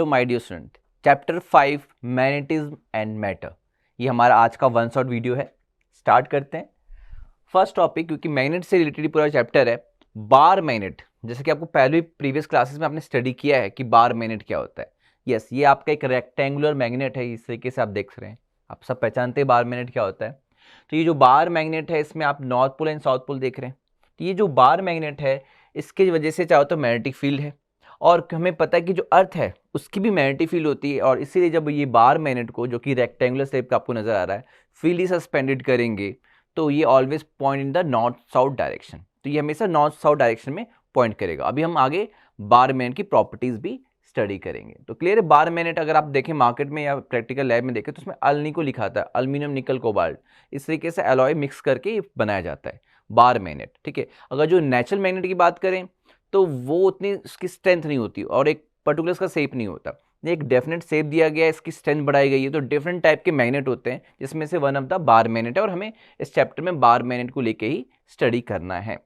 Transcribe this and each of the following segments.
My dear student, chapter 5 magnetism and matter, ये हमारा आज का वन शॉट वीडियो है। स्टार्ट करते हैं। फर्स्ट टॉपिक, क्योंकि मैग्नेट से रिलेटेड पूरा चैप्टर है, बार मैग्नेट। जैसे कि आपको पहले प्रीवियस क्लासेस में आपने स्टडी किया है कि बार मैग्नेट क्या होता है। यस, ये आपका एक रेक्टेंगुलर मैग्नेट है, इस तरीके से आप देख रहे हैं। आप सब पहचानते हैं बार मैग्नेट क्या होता है। तो ये जो बार मैग्नेट है, इसमें आप north pole and south pole देख रहे हैं। तो ये जो बार मैग्नेट है, इसकी वजह से चाहो तो मैग्नेटिक फील्ड है, और हमें पता है कि जो अर्थ है उसकी भी मैग्नेटिक फील्ड होती है। और इसीलिए जब ये बार मैग्नेट को, जो कि रेक्टेंगुलर शेप का आपको नजर आ रहा है, फ्रीली सस्पेंडेड करेंगे तो ये always point in the north south direction. तो ये हमेशा नॉर्थ साउथ डायरेक्शन में पॉइंट करेगा। अभी हम आगे बार मैग्नेट की प्रॉपर्टीज भी स्टडी करेंगे। तो क्लियर है, बार मैग्नेट अगर आप देखें मार्केट में या प्रैक्टिकल लैब में देखें तो उसमें अल्निको लिखा आता है, अल्मीनियम निकल कोबाल्ट, इस तरीके से अलॉय मिक्स करके बनाया जाता है बार मैग्नेट। ठीक है, अगर जो नेचुरल मैग्नेट की बात करें तो वो उतनी उसकी स्ट्रेंथ नहीं होती और एक पर्टिकुलर इसका शेप नहीं होता। एक डेफिनेट शेप दिया गया है, इसकी स्ट्रेंथ बढ़ाई गई है। तो डिफरेंट टाइप के मैग्नेट होते हैं, जिसमें से one of the bar magnet है, और हमें इस चैप्टर में बार मैग्नेट को लेके ही स्टडी करना है।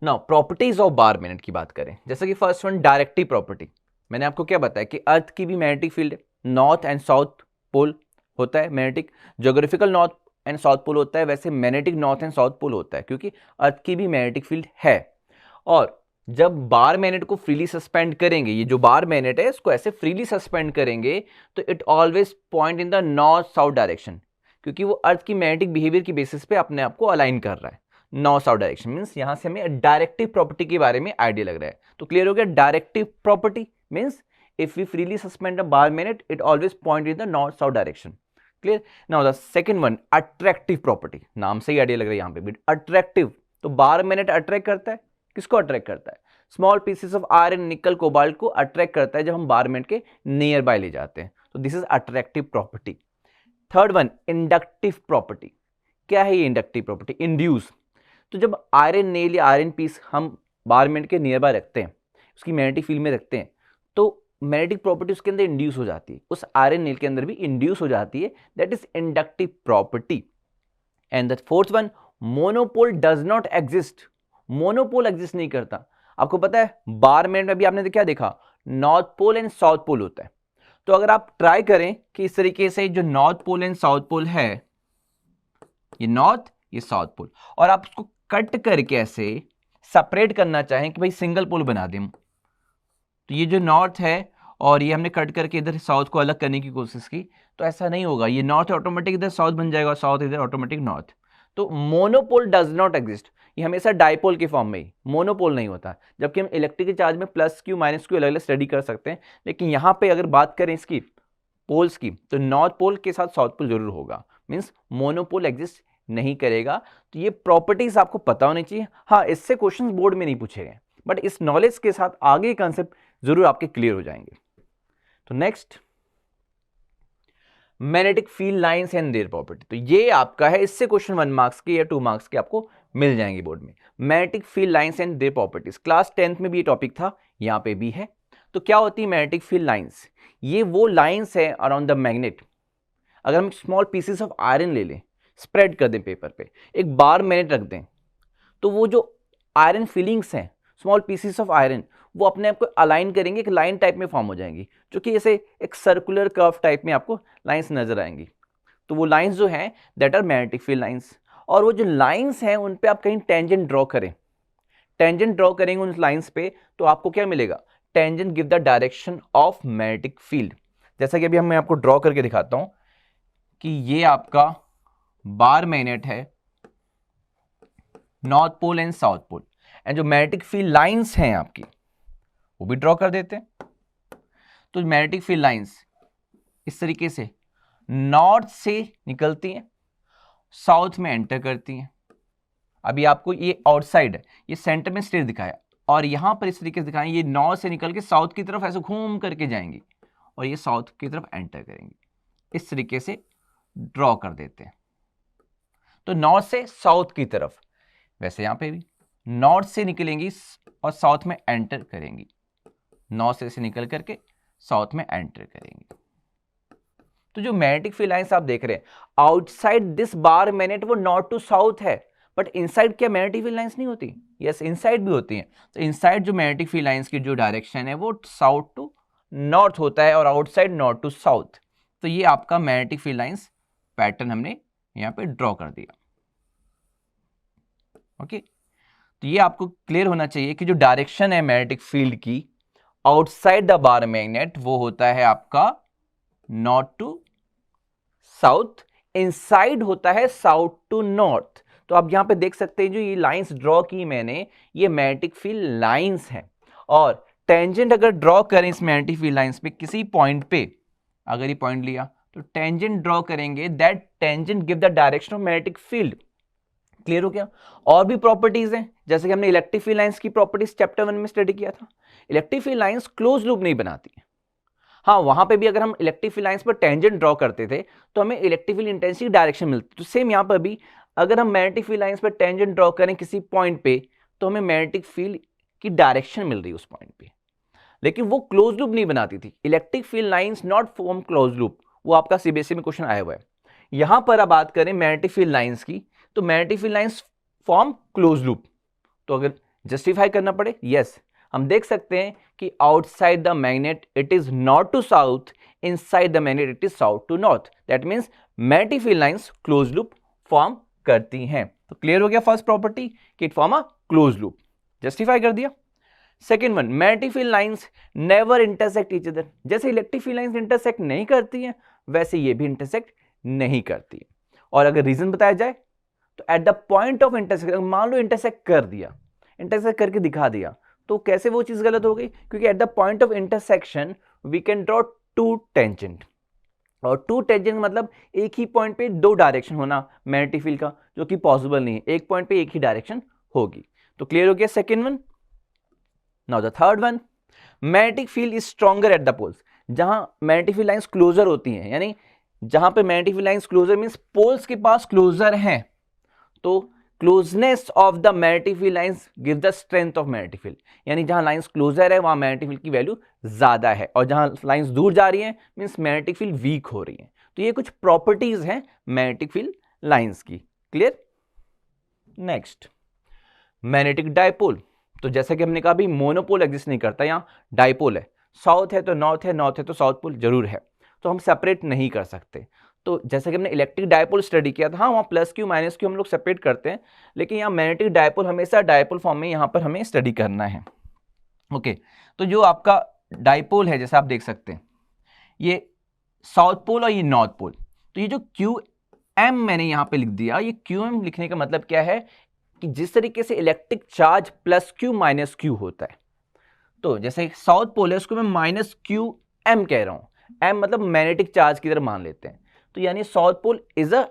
Now properties of bar magnet की बात करें, जैसे कि फर्स्ट वन डायरेक्टिव प्रॉपर्टी। मैंने आपको क्या बताया कि अर्थ की भी मैग्नेटिक फील्ड है, नॉर्थ एंड साउथ पोल होता है magnetic, geographical north and south pole होता है, वैसे magnetic north and south pole होता है, क्योंकि अर्थ की भी मैग्नेटिक फील्ड है। और जब बार मैग्नेट को फ्रीली सस्पेंड करेंगे, ये जो बार मैग्नेट है इसको ऐसे फ्रीली सस्पेंड करेंगे तो it always point in the north south direction, क्योंकि वो अर्थ की मैग्नेटिक बिहेवियर की बेसिस पे अपने आप को अलाइन कर रहा है नॉर्थ साउथ डायरेक्शन। मींस यहां से हमें डायरेक्टिव प्रॉपर्टी के बारे में आइडिया लग रहा है। तो क्लियर हो गया, directive property means if we freely suspend a bar magnet it always point in the north south direction. Clear. Now the second one, attractive property. नाम से ही आइडिया लग रहा है यहाँ पे भी, अट्रैक्टिव। तो बार मैग्नेट अट्रैक्ट करता है, किसको अट्रैक्ट करता है? Small pieces of iron nickel cobalt को अट्रैक्ट करता है जब हम बार मैग्नेट के नियर बाय ले जाते हैं। तो this is attractive property. Third one, inductive property. क्या है ये इंडक्टिव प्रॉपर्टी? इंड्यूस। तो जब आयरन नेल या आयरन पीस हम बार मैग्नेट के नियर बाय रखते हैं, उसकी मैग्नेटिक फील्ड में रखते हैं, तो मैग्नेटिक प्रॉपर्टी उसके अंदर इंड्यूस हो जाती है, उस आयरन नेल के अंदर भी इंड्यूस हो जाती है। That is inductive property. And the fourth one, monopole does not exist. Monopole exist नहीं करता। आपको पता है बार मैग्नेट में भी आपने क्या देखा, north pole and south pole होता है। तो अगर आप ट्राई करें कि इस तरीके से जो north pole and south pole है, ये नॉर्थ ये साउथ पोल, और आप उसको कट करके ऐसे सेपरेट करना चाहें कि भाई सिंगल पोल बना दें, तो ये जो नॉर्थ है और ये हमने कट करके इधर साउथ को अलग करने की कोशिश की, तो ऐसा नहीं होगा। ये नॉर्थ ऑटोमेटिक इधर साउथ बन जाएगा, साउथ इधर ऑटोमेटिक नॉर्थ। तो मोनोपोल डज नॉट एग्जिस्ट। ये हमेशा डाइपोल के फॉर्म में ही, मोनोपोल नहीं होता। जबकि हम इलेक्ट्रिक चार्ज में प्लस क्यू माइनस क्यू अलग अलग स्टडी कर सकते हैं, लेकिन यहाँ पे अगर बात करें इसकी पोल्स की, तो नॉर्थ पोल के साथ साउथ पोल जरूर होगा। मीन्स मोनोपोल एग्जिस्ट नहीं करेगा। तो ये प्रॉपर्टीज आपको पता होनी चाहिए। हाँ, इससे क्वेश्चन बोर्ड में नहीं पूछे गए, बट इस नॉलेज के साथ आगे कंसेप्ट जरूर आपके क्लियर हो जाएंगे। तो next, magnetic field lines and their property. तो ये आपका है, इससे क्वेश्चन 1 मार्क्स के या 2 मार्क्स के आपको मिल जाएंगे बोर्ड में। Magnetic field lines and their properties, class 10th में भी ये टॉपिक था, यहाँ पे भी है। तो क्या होती है मैग्नेटिक फील्ड लाइंस? ये वो लाइंस है अराउंड द मैग्नेट। अगर हम स्मॉल पीसेस ऑफ आयरन ले लें, स्प्रेड कर दें पेपर पे, एक बार मैग्नेट रख दें, तो वो जो आयरन फीलिंग्स हैं, स्मॉल पीसेस ऑफ आयरन, वो अपने आप को अलाइन करेंगे, एक लाइन टाइप में फॉर्म हो जाएंगी, जो कि जैसे एक सर्कुलर कर्व टाइप में आपको लाइंस नजर आएंगी। तो वो लाइंस जो हैं that are magnetic field lines. और वो जो लाइंस हैं उन पे आप कहीं टेंजेंट ड्रॉ करें, टेंजेंट ड्रॉ करेंगे उन लाइंस पे, तो आपको क्या मिलेगा? Tangent give the direction of magnetic field. जैसा कि अभी मैं आपको ड्रॉ करके दिखाता हूं कि ये आपका बार मैग्नेट है, north pole and south pole, and जो मैग्नेटिक फील्ड लाइंस हैं आपकी वो भी ड्रॉ कर देते हैं। तो मैग्नेटिक फील्ड लाइंस इस तरीके से नॉर्थ से निकलती हैं, साउथ में एंटर करती हैं। अभी आपको ये आउटसाइड है, ये सेंटर में स्ट्रेट दिखाया, और यहां पर इस तरीके से दिखाया, ये नॉर्थ से निकल के साउथ की तरफ ऐसे घूम करके जाएंगी और ये साउथ की तरफ एंटर करेंगी। इस तरीके से ड्रॉ कर देते हैं। तो नॉर्थ से साउथ की तरफ, वैसे यहां पे भी नॉर्थ से निकलेंगी और साउथ में एंटर करेंगी, नॉर्थ से निकल करके साउथ में एंटर करेंगी। तो जो मैग्नेटिक फील्ड लाइंस आप देख रहे हैं आउटसाइड दिस बार मैग्नेट, वो नॉर्थ टू साउथ है, बट इनसाइड क्या मैग्नेटिक फील्ड लाइंस नहीं होती? यस, इनसाइड भी होती हैं। तो इनसाइड जो मैग्नेटिक फील्ड लाइंस की जो डायरेक्शन है वो साउथ टू नॉर्थ होता है और आउटसाइड नॉर्थ टू साउथ। तो ये आपका मैग्नेटिक फील्ड लाइंस पैटर्न हमने यहाँ पे ड्रॉ कर दिया। ओके, तो ये आपको क्लियर होना चाहिए कि जो डायरेक्शन है मैग्नेटिक फील्ड की आउटसाइड द बार मैग्नेट वो होता है आपका नॉर्थ टू साउथ, इनसाइड होता है साउथ टू नॉर्थ। तो आप यहां पे देख सकते हैं जो ये लाइंस ड्रॉ की मैंने, ये मैग्नेटिक फील्ड लाइंस हैं। और टेंजेंट अगर ड्रॉ करें इस मैग्नेटिक फील्ड लाइंस पे किसी पॉइंट पे, अगर ये पॉइंट लिया तो टेंजेंट ड्रॉ करेंगे, that tangent give the direction of magnetic field. Clear हो गया? और भी प्रॉपर्टीज हैं, जैसे कि हमने इलेक्ट्रिक फील्ड लाइंस की प्रॉपर्टीज चैप्टर 1 में स्टडी किया था। Electric field lines close loop नहीं बनाती है। हाँ, वहां पे भी अगर हम इलेक्ट्रिक फील्ड लाइंस पर टेंजेंट ड्रॉ करते थे तो हमें इलेक्ट्रिक फील्ड इंटेंसिटी डायरेक्शन मिलती। तो सेम यहां पर भी अगर हम मैग्नेटिक फील्ड लाइंस पर टेंजेंट ड्रॉ करें किसी पॉइंट पे तो हमें मैग्नेटिक फील्ड की डायरेक्शन मिल रही है उस पॉइंट पे, लेकिन वो क्लोज लूप नहीं बनाती थी। Electric field lines not form close loop, वो आपका सीबीएसई में क्वेश्चन आया हुआ है। यहां पर अब बात करें मैग्नेटिक फील्ड लाइंस की, तो magnetic field lines form close loop. तो अगर जस्टिफाई करना पड़े, यस, हम देख सकते हैं कि outside the magnet it is north to south, inside the magnet it is south to north. That means magnetic field lines close loop form करती हैं। तो क्लियर हो गया फर्स्ट प्रॉपर्टी कि it form a close loop, justify कर दिया। Second one, magnetic field lines never intersect each other. जैसे electric field lines intersect नहीं करती हैं वैसे ये भी इंटरसेक्ट नहीं करती है। और अगर रीजन बताया जाए तो eight the point of intersection, मान लो इंटरसेक्ट कर दिया, इंटरसेक्ट करके दिखा दिया, तो कैसे वो चीज गलत हो गई? क्योंकि at the point of intersection we can draw two tangent, और टू टेंजेंट मतलब एक ही पॉइंट पे दो डायरेक्शन होना मैग्नेटिक फील्ड का, जो कि पॉसिबल नहीं है। एक पॉइंट पे एक ही डायरेक्शन होगी। तो क्लियर हो गया second one. Now the third one, magnetic field is stronger at the poles. जहां मैग्नेटिक फील्ड लाइंस क्लोजर होती हैं, यानी जहां पे magnetic field lines closer means poles के पास क्लोजर हैं, तो closeness of the magnetic field lines give the strength of magnetic field. यानी जहां लाइंस क्लोजर है वहां मैग्नेटिक फील्ड की वैल्यू ज्यादा है, और जहां लाइंस दूर जा रही है मींस मैग्नेटिक फील्ड वीक हो रही है। तो ये कुछ प्रॉपर्टीज हैं मैग्नेटिक फील्ड लाइंस की। क्लियर? Next, magnetic dipole. तो जैसा कि हमने कहा भी मोनोपोल एग्जिस्ट नहीं करता, यहाँ डायपोल है। साउथ है तो नॉर्थ है, नॉर्थ है तो साउथ पोल जरूर है, तो हम सेपरेट नहीं कर सकते। तो जैसे कि हमने इलेक्ट्रिक डायपोल स्टडी किया था, हाँ वहाँ प्लस क्यू माइनस क्यू हम लोग सेपरेट करते हैं, लेकिन यहाँ मैग्नेटिक डायपोल हमेशा डायपोल फॉर्म में यहाँ पर हमें स्टडी करना है। ओके, तो जो आपका डायपोल है जैसा आप देख सकते हैं ये साउथ पोल और ये नॉर्थ पोल। तो ये जो क्यू एम मैंने यहाँ पे लिख दिया, ये क्यू एम लिखने का मतलब क्या है कि जिस तरीके से electric charge plus Q minus Q होता है, तो जैसे साउथ पोल है उसको मैं माइनस क्यू एम कह रहा हूं। एम मतलब मैग्नेटिक चार्ज की तरह मान लेते हैं। तो यानी south pole is a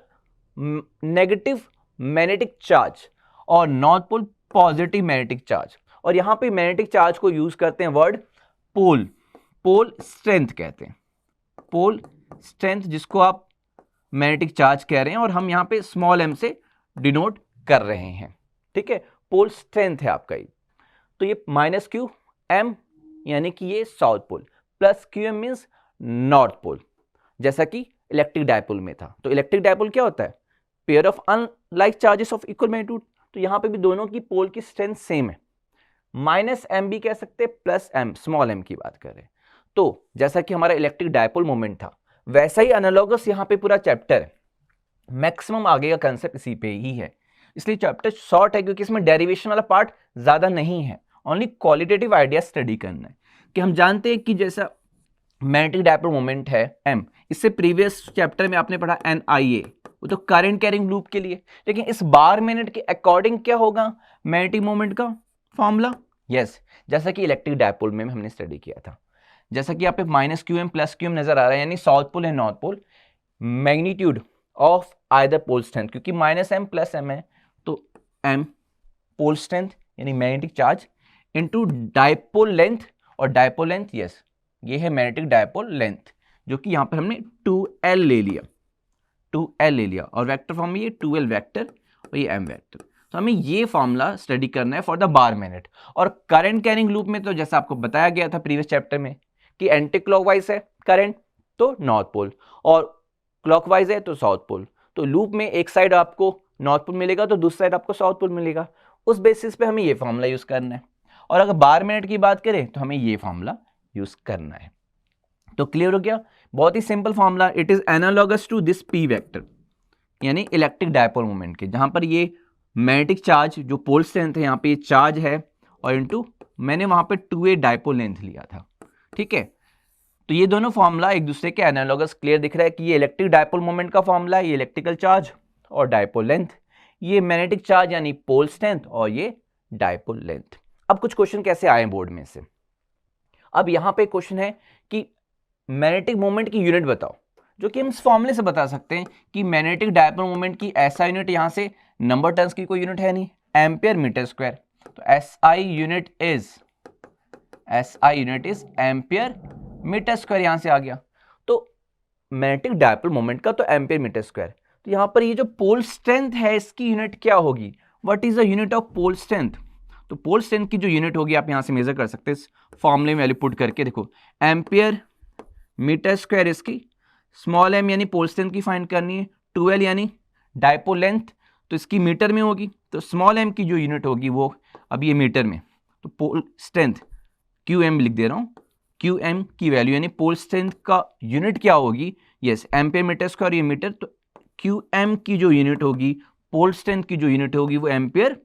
negative magnetic charge और north pole positive magnetic charge. और यहां पे मैग्नेटिक चार्ज को यूज करते हैं वर्ड पोल, पोल स्ट्रेंथ कहते हैं, पोल स्ट्रेंथ जिसको आप मैग्नेटिक चार्ज कह रहे हैं, और हम यहां पे स्मॉल एम से डिनोट कर रहे हैं। ठीक है, पोल स्ट्रेंथ है आपका ये। तो ये माइनस क्यू एम यानी कि ये south pole, plus q M means north pole, जैसा कि इलेक्ट्रिक डायपोल में था। तो इलेक्ट्रिक डायपोल क्या होता है? Pair of unlike charges of equal magnitude. तो यहां पे भी दोनों की पोल की स्ट्रेंथ सेम है, माइनस एम भी कह सकते हैं, प्लस एम, स्मॉल एम की बात कर रहे हैं। तो जैसा कि हमारा इलेक्ट्रिक डायपोल मोमेंट था, वैसा ही एनालॉगस यहां पे पूरा चैप्टर है। मैक्सिमम आगे का कंसेप्ट इसी पे ही है, इसलिए चैप्टर शॉर्ट है क्योंकि इसमें डेरिवेशन वाला पार्ट ज्यादा नहीं है, ओनली क्वालिटेटिव आइडिया स्टडी करना है। कि हम जानते हैं कि जैसा मैग्नेटिक डायपोल मोमेंट है m, इससे प्रीवियस चैप्टर में आपने पढ़ा NIA, वो तो करंट कैरिंग लूप के लिए। लेकिन इस बार मिनट के अकॉर्डिंग क्या होगा मैग्नेटिक मोमेंट का फॉर्मूला? यस, जैसा कि इलेक्ट्रिक डायपोल में हमने स्टडी किया था। जैसा कि यहाँ पे minus q M plus q M नजर आ रहा है, यानी साउथ पोल है north pole, magnitude of either pole strength, क्योंकि माइनस एम प्लस एम है तो एम पोल स्ट्रेंथ यानी magnetic charge into dipole length, और डायपोल लेंथ यस ये है मैग्नेटिक डायपोल लेंथ, जो कि यहां पर हमने 2L ले लिया, 2L ले लिया, और वेक्टर फॉर्म में ये 2L वेक्टर और ये M वेक्टर। तो हमें ये फॉर्मूला स्टडी करना है फॉर द बार मिनट। और करंट कैरिंग लूप में तो जैसा आपको बताया गया था प्रीवियस चैप्टर में कि एंटी क्लॉकवाइज है करंट तो नॉर्थ पोल, और क्लॉकवाइज है तो साउथ पोल। तो लूप में एक साइड आपको नॉर्थ पोल मिलेगा तो दूसरी साइड आपको साउथ पोल मिलेगा। उस बेसिस पे हमें ये फॉर्मूला यूज करना है। और अगर बार मिनट की बात करें तो हमें ये फॉर्मूला यूज करना है। तो क्लियर हो गया, बहुत ही simple formula. It is analogous to this P vector, यानी इलेक्ट्रिक डायपोल मोमेंट के, जहां पर ये मैग्नेटिक चार्ज जो पोल स्ट्रेंथ है यहाँ पे ये चार्ज है और इनटू मैंने वहां पे 2a डायपोल लेंथ लिया था। ठीक है, तो ये दोनों फॉर्मूला एक दूसरे के एनालॉगस क्लियर दिख रहा है कि ये इलेक्ट्रिक डायपोल मोमेंट का फॉर्मूला है, ये इलेक्ट्रिकल चार्ज और डायपोल लेंथ, ये मैग्नेटिक चार्ज यानी पोल स्ट्रेंथ और ये डायपोल लेंथ। अब कुछ क्वेश्चन कैसे आए बोर्ड में से। अब यहां पे क्वेश्चन है कि मैग्नेटिक मोमेंट की यूनिट बताओ, जो कि हम इस फॉर्मूले से बता सकते हैं कि मैग्नेटिक डायपोल मोमेंट की ऐसा यूनिट, यहां से नंबर टर्न्स की कोई यूनिट है नहीं, एम्पियर मीटर स्क्वायर। तो SI unit is ampere metre square, यहां से आ गया। तो मैग्नेटिक डायपोल मोमेंट का तो एम्पियर मीटर स्क्वायर। तो यहां पर ये जो पोल स्ट्रेंथ है इसकी यूनिट क्या होगी, what is the unit of pole strength. तो पोल स्ट्रेंथ की जो यूनिट होगी आप यहां से मेजर कर सकते हैं इस फॉर्मूले में वैल्यू पुट करके। देखो एम्पियर मीटर स्क्वायर इसकी, स्मॉल m यानी पोल स्ट्रेंथ की फाइंड करनी है, 2l यानी डायपोल लेंथ, तो इसकी मीटर में होगी। तो स्मॉल m की जो यूनिट होगी वो अब ये मीटर में, तो पोल स्ट्रेंथ qm लिख दे रहा हूँ, qm की वैल्यू यानी पोल स्ट्रेंथ का यूनिट क्या होगी, यस एम्पियर मीटर स्क्वायर ये मीटर, तो qm की जो यूनिट होगी, पोल स्ट्रेंथ की जो यूनिट होगी वो एम्पियर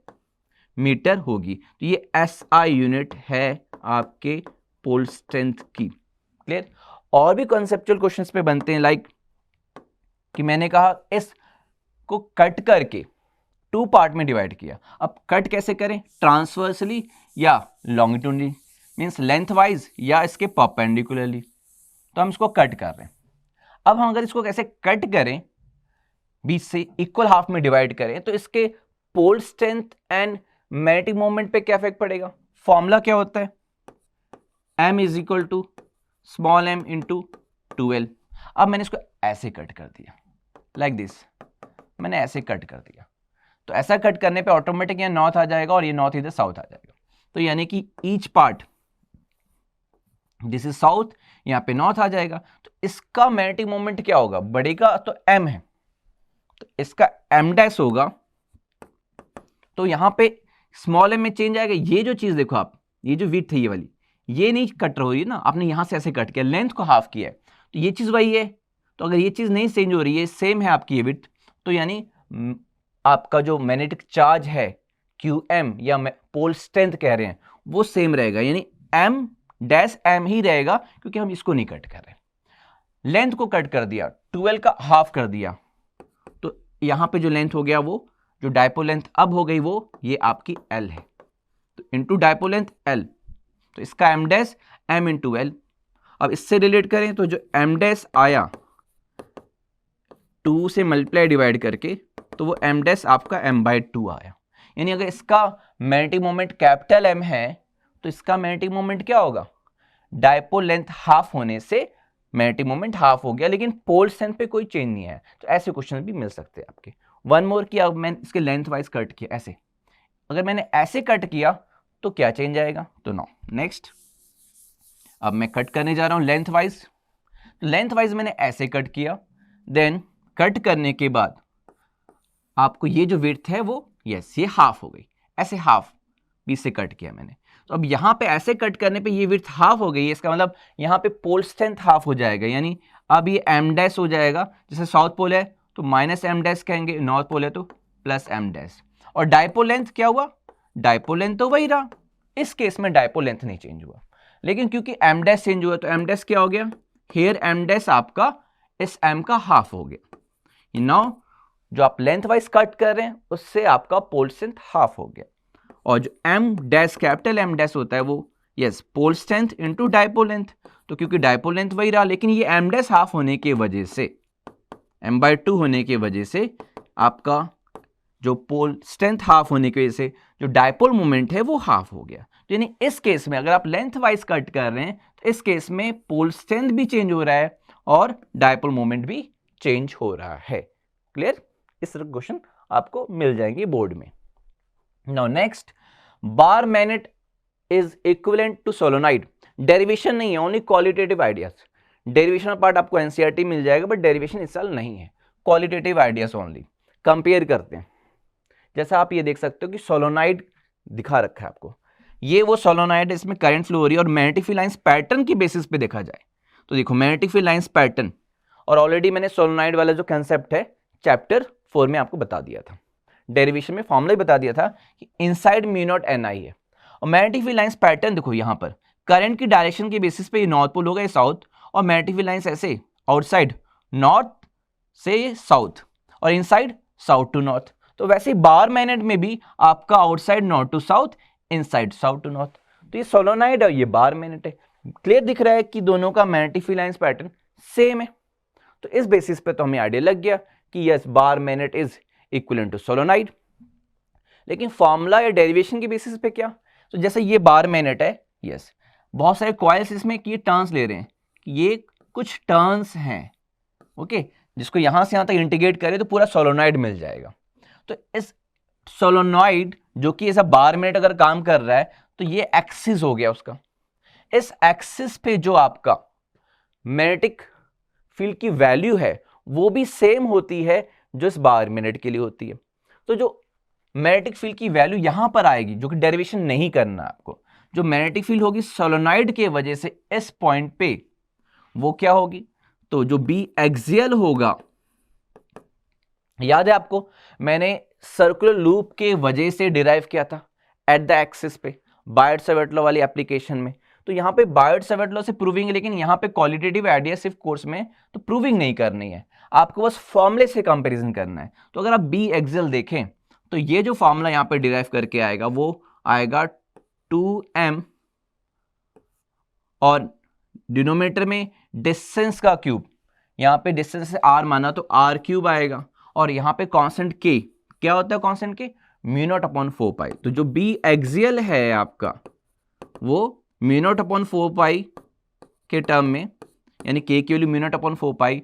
मीटर होगी। तो ये SI यूनिट है आपके पोल स्ट्रेंथ की। क्लियर। और भी कॉन्सेप्चुअल क्वेश्चंस पे बनते हैं, लाइक कि मैंने कहा इस को कट करके 2 पार्ट में डिवाइड किया। अब कट कैसे करें, ट्रांसवर्सली या लॉन्गिट्यूडनली, मींस लेंथ वाइज या इसके परपेंडिकुलरली। तो हम इसको कट कर रहे हैं। अब हम अगर इसको कैसे कट करें, बीच से इक्वल हाफ में डिवाइड करें, तो इसके pole strength and magnetic moment पे क्या इफेक्ट पड़ेगा। फॉर्मूला क्या होता है, m is equal to small m into 2l। अब मैंने इसको ऐसे कट कर दिया, लाइक दिस, मैंने ऐसे कट कर दिया। तो ऐसा कट करने पे ऑटोमेटिक यहाँ नॉर्थ आ जाएगा और ये नॉर्थ इधर साउथ आ जाएगा। तो यानी कि each part, this is south, यहाँ पे नॉर्थ आ जाएगा। तो इसका मैग्नेटिक मोमेंट क्या होगा, बढ़ेगा तो m है, तो इसका m डैश होगा। तो यहाँ पे स्मॉल m में चेंज आएगा। ये जो चीज देखो आप, ये जो विड्थ है ये वाली, ये नहीं कट रही है ना, आपने यहां से ऐसे कट किया, लेंथ को हाफ किया है, तो ये चीज वही है। तो अगर ये चीज नहीं चेंज हो रही है, सेम है आपकी ये विड्थ, तो यानी आपका जो मैग्नेटिक चार्ज है QM या पोल स्ट्रेंथ कह रहे हैं वो सेम रहेगा, यानी m डैश m ही रहेगा, क्योंकि हम इसको नहीं कट कर रहे। लेंथ को कट कर दिया, 12 का हाफ कर दिया, तो यहां पे जो लेंथ हो गया वो जो डायपोल लेंथ अब हो गई वो ये आपकी L है, तो इंटू डायपोल लेंथ L, तो इसका m dash m into L। अब इससे रिलेट करें तो जो m डैश आया 2 से मल्टीप्लाई डिवाइड करके, तो वो m डैश आपका m/2 आया। यानी अगर इसका मैग्नेटिक मोमेंट कैपिटल M है तो इसका मैग्नेटिक मोमेंट क्या होगा, डायपोल लेंथ हाफ होने से मैग्नेटिक मोमेंट हाफ हो गया, लेकिन पोल स्ट्रेंथ पे कोई चेंज नहीं है। तो ऐसे क्वेश्चन भी मिल सकते हैं आपके। वन मोर किया, अब मैंने इसके लेंथ वाइज कट किया ऐसे, अगर मैंने ऐसे कट किया तो क्या चेंज आएगा, तो नो। नेक्स्ट, अब मैं कट करने जा रहा हूं लेंथ वाइज। लेंथ वाइज मैंने ऐसे कट किया, देन कट करने के बाद आपको ये जो विड्थ है वो यस ये हाफ हो गई, ऐसे हाफ बीच से कट किया मैंने। तो अब यहां पे ऐसे कट करने पे ये विड्थ हाफ हो गई है, इसका मतलब यहां पे पोल स्ट्रेंथ हाफ हो जाएगा, यानी अब ये m डैश हो जाएगा। जैसे साउथ पोल है तो माइनस m डैश कहेंगे, नॉर्थ पोल है तो प्लस m डैश। और डायपोल लेंथ क्या हुआ, डायपोल लेंथ तो वही रहा, इस केस में डायपोल लेंथ नहीं चेंज हुआ, लेकिन क्योंकि m डैश चेंज हुआ तो m डैश क्या हो गया, हेयर m डैश आपका इस m का हाफ हो गया। नाउ जो आप लेंथ वाइज कट कर रहे हैं उससे आपका पोल स्ट्रेंथ हाफ हो गया, और जो m dash capital M dash होता है वो yes pole strength into dipole length. तो क्योंकि डायपोल लेंथ वही रहा, लेकिन ये m डैश हाफ होने की वजह से, m/2 होने की वजह से आपका जो पोल स्ट्रेंथ हाफ होने की वजह से जो डायपोल मोमेंट है वो हाफ हो गया। तो यानी इस केस में अगर आप लेंथ वाइज कट कर रहे हैं तो इस केस में पोल स्ट्रेंथ भी चेंज हो रहा है और डायपोल मोमेंट भी चेंज हो रहा है। क्लियर, इस तरह क्वेश्चन आपको मिल जाएंगे बोर्ड में। Now next, bar magnet is equivalent to solenoid. Derivation नहीं है, only qualitative ideas. Derivation part आपको एनसीईआरटी मिल जाएगा, बट डेरिवेशन इस साल नहीं है, क्वालिटेटिव आइडियाज ओनली। कंपेयर करते हैं, जैसा आप ये देख सकते हो कि सोलोनाइड दिखा रखा है आपको, ये वो सोलोनाइड है, इसमें करंट फ्लो हो रही है। और मैग्नेटिक फील्ड लाइंस पैटर्न की बेसिस पे देखा जाए तो देखो म्यूनिट फील्ड लाइंस पैटर्न, और ऑलरेडी मैंने सोलोनाइड वाला जो कंसेप्ट है चैप्टर 4 में आपको बता दिया था, डेरिवेशन में फॉर्मूला ही बता दिया था कि इनसाइड म्यू नॉट एन आई है। और मैग्नेटिक फील्ड लाइंस पैटर्न देखो यहाँ पर करंट की डायरेक्शन के बेसिस पे ये नॉर्थ पोल होगा, ये साउथ, और मैग्नेटिक फील्ड लाइंस ऐसे आउटसाइड नॉर्थ से साउथ और इनसाइड साउथ टू नॉर्थ। तो वैसे बार मैग्नेट में भी आपका outside north to south, inside south to north. तो ये सोलोनाइड और ये बार मैग्नेट है। क्लियर दिख रहा है कि दोनों का magnetic field lines pattern same है। तो इस बेसिस पे तो हमें आइडिया लग गया कि yes bar magnet is equivalent to solenoid. लेकिन फॉर्मूला या डेरिवेशन के बेसिस पे क्या? तो जैसे ये बार मैग्नेट है, यस बहुत सारे कॉइल्स इसमें ये टर्न्स ले रहे हैं, ये कुछ टर्न्स हैं, ओके, जिसको यहां से यहां तक इंटीग्रेट करें तो पूरा सोलोनाइड मिल जाएगा। तो इस सोलोनॉइड जो कि ऐसा बार मैग्नेट अगर काम कर रहा है तो ये एक्सिस हो गया उसका। इस एक्सिस पे जो आपका मैग्नेटिक फील्ड की वैल्यू है वो भी सेम होती है जो इस बार मैग्नेट के लिए होती है। तो जो मैग्नेटिक फील्ड की वैल्यू यहां पर आएगी, जो कि डेरिवेशन नहीं करना आपको, जो मैग्नेटिक फील्ड होगी सोलोनॉइड के वजह से इस पॉइंट पे, वो क्या होगी? तो जो बी एक्सियल होगा, याद है आपको मैंने सर्कुलर लूप के वजह से डिराइव किया था एट द एक्सिस पे बायट-सावर्त लॉ वाली एप्लीकेशन में। तो यहाँ पे बायट-सावर्त लॉ से प्रूविंग है, लेकिन यहाँ पे क्वालिटेटिव एडिटिव कोर्स में तो प्रूविंग नहीं करनी है, आपको बस फॉर्मूले से कंपैरिजन करना है। तो अगर आप बी एक्सियल देखें तो ये जो फॉर्मूला यहाँ पे डिराइव करके आएगा वो आएगा 2m और डिनोमिनेटर में डिस्टेंस का क्यूब, यहाँ पे डिस्टेंस से r माना तो r क्यूब आएगा, और यहाँ पे कांस्टेंट k, क्या होता है constant k? Mu naught upon 4 पाई। तो जो बी एक्सियल है आपका वो म्यू नॉट अपॉन 4 पाई के टर्म में, यानी k की वैल्यू म्यू नॉट अपॉन 4 पाई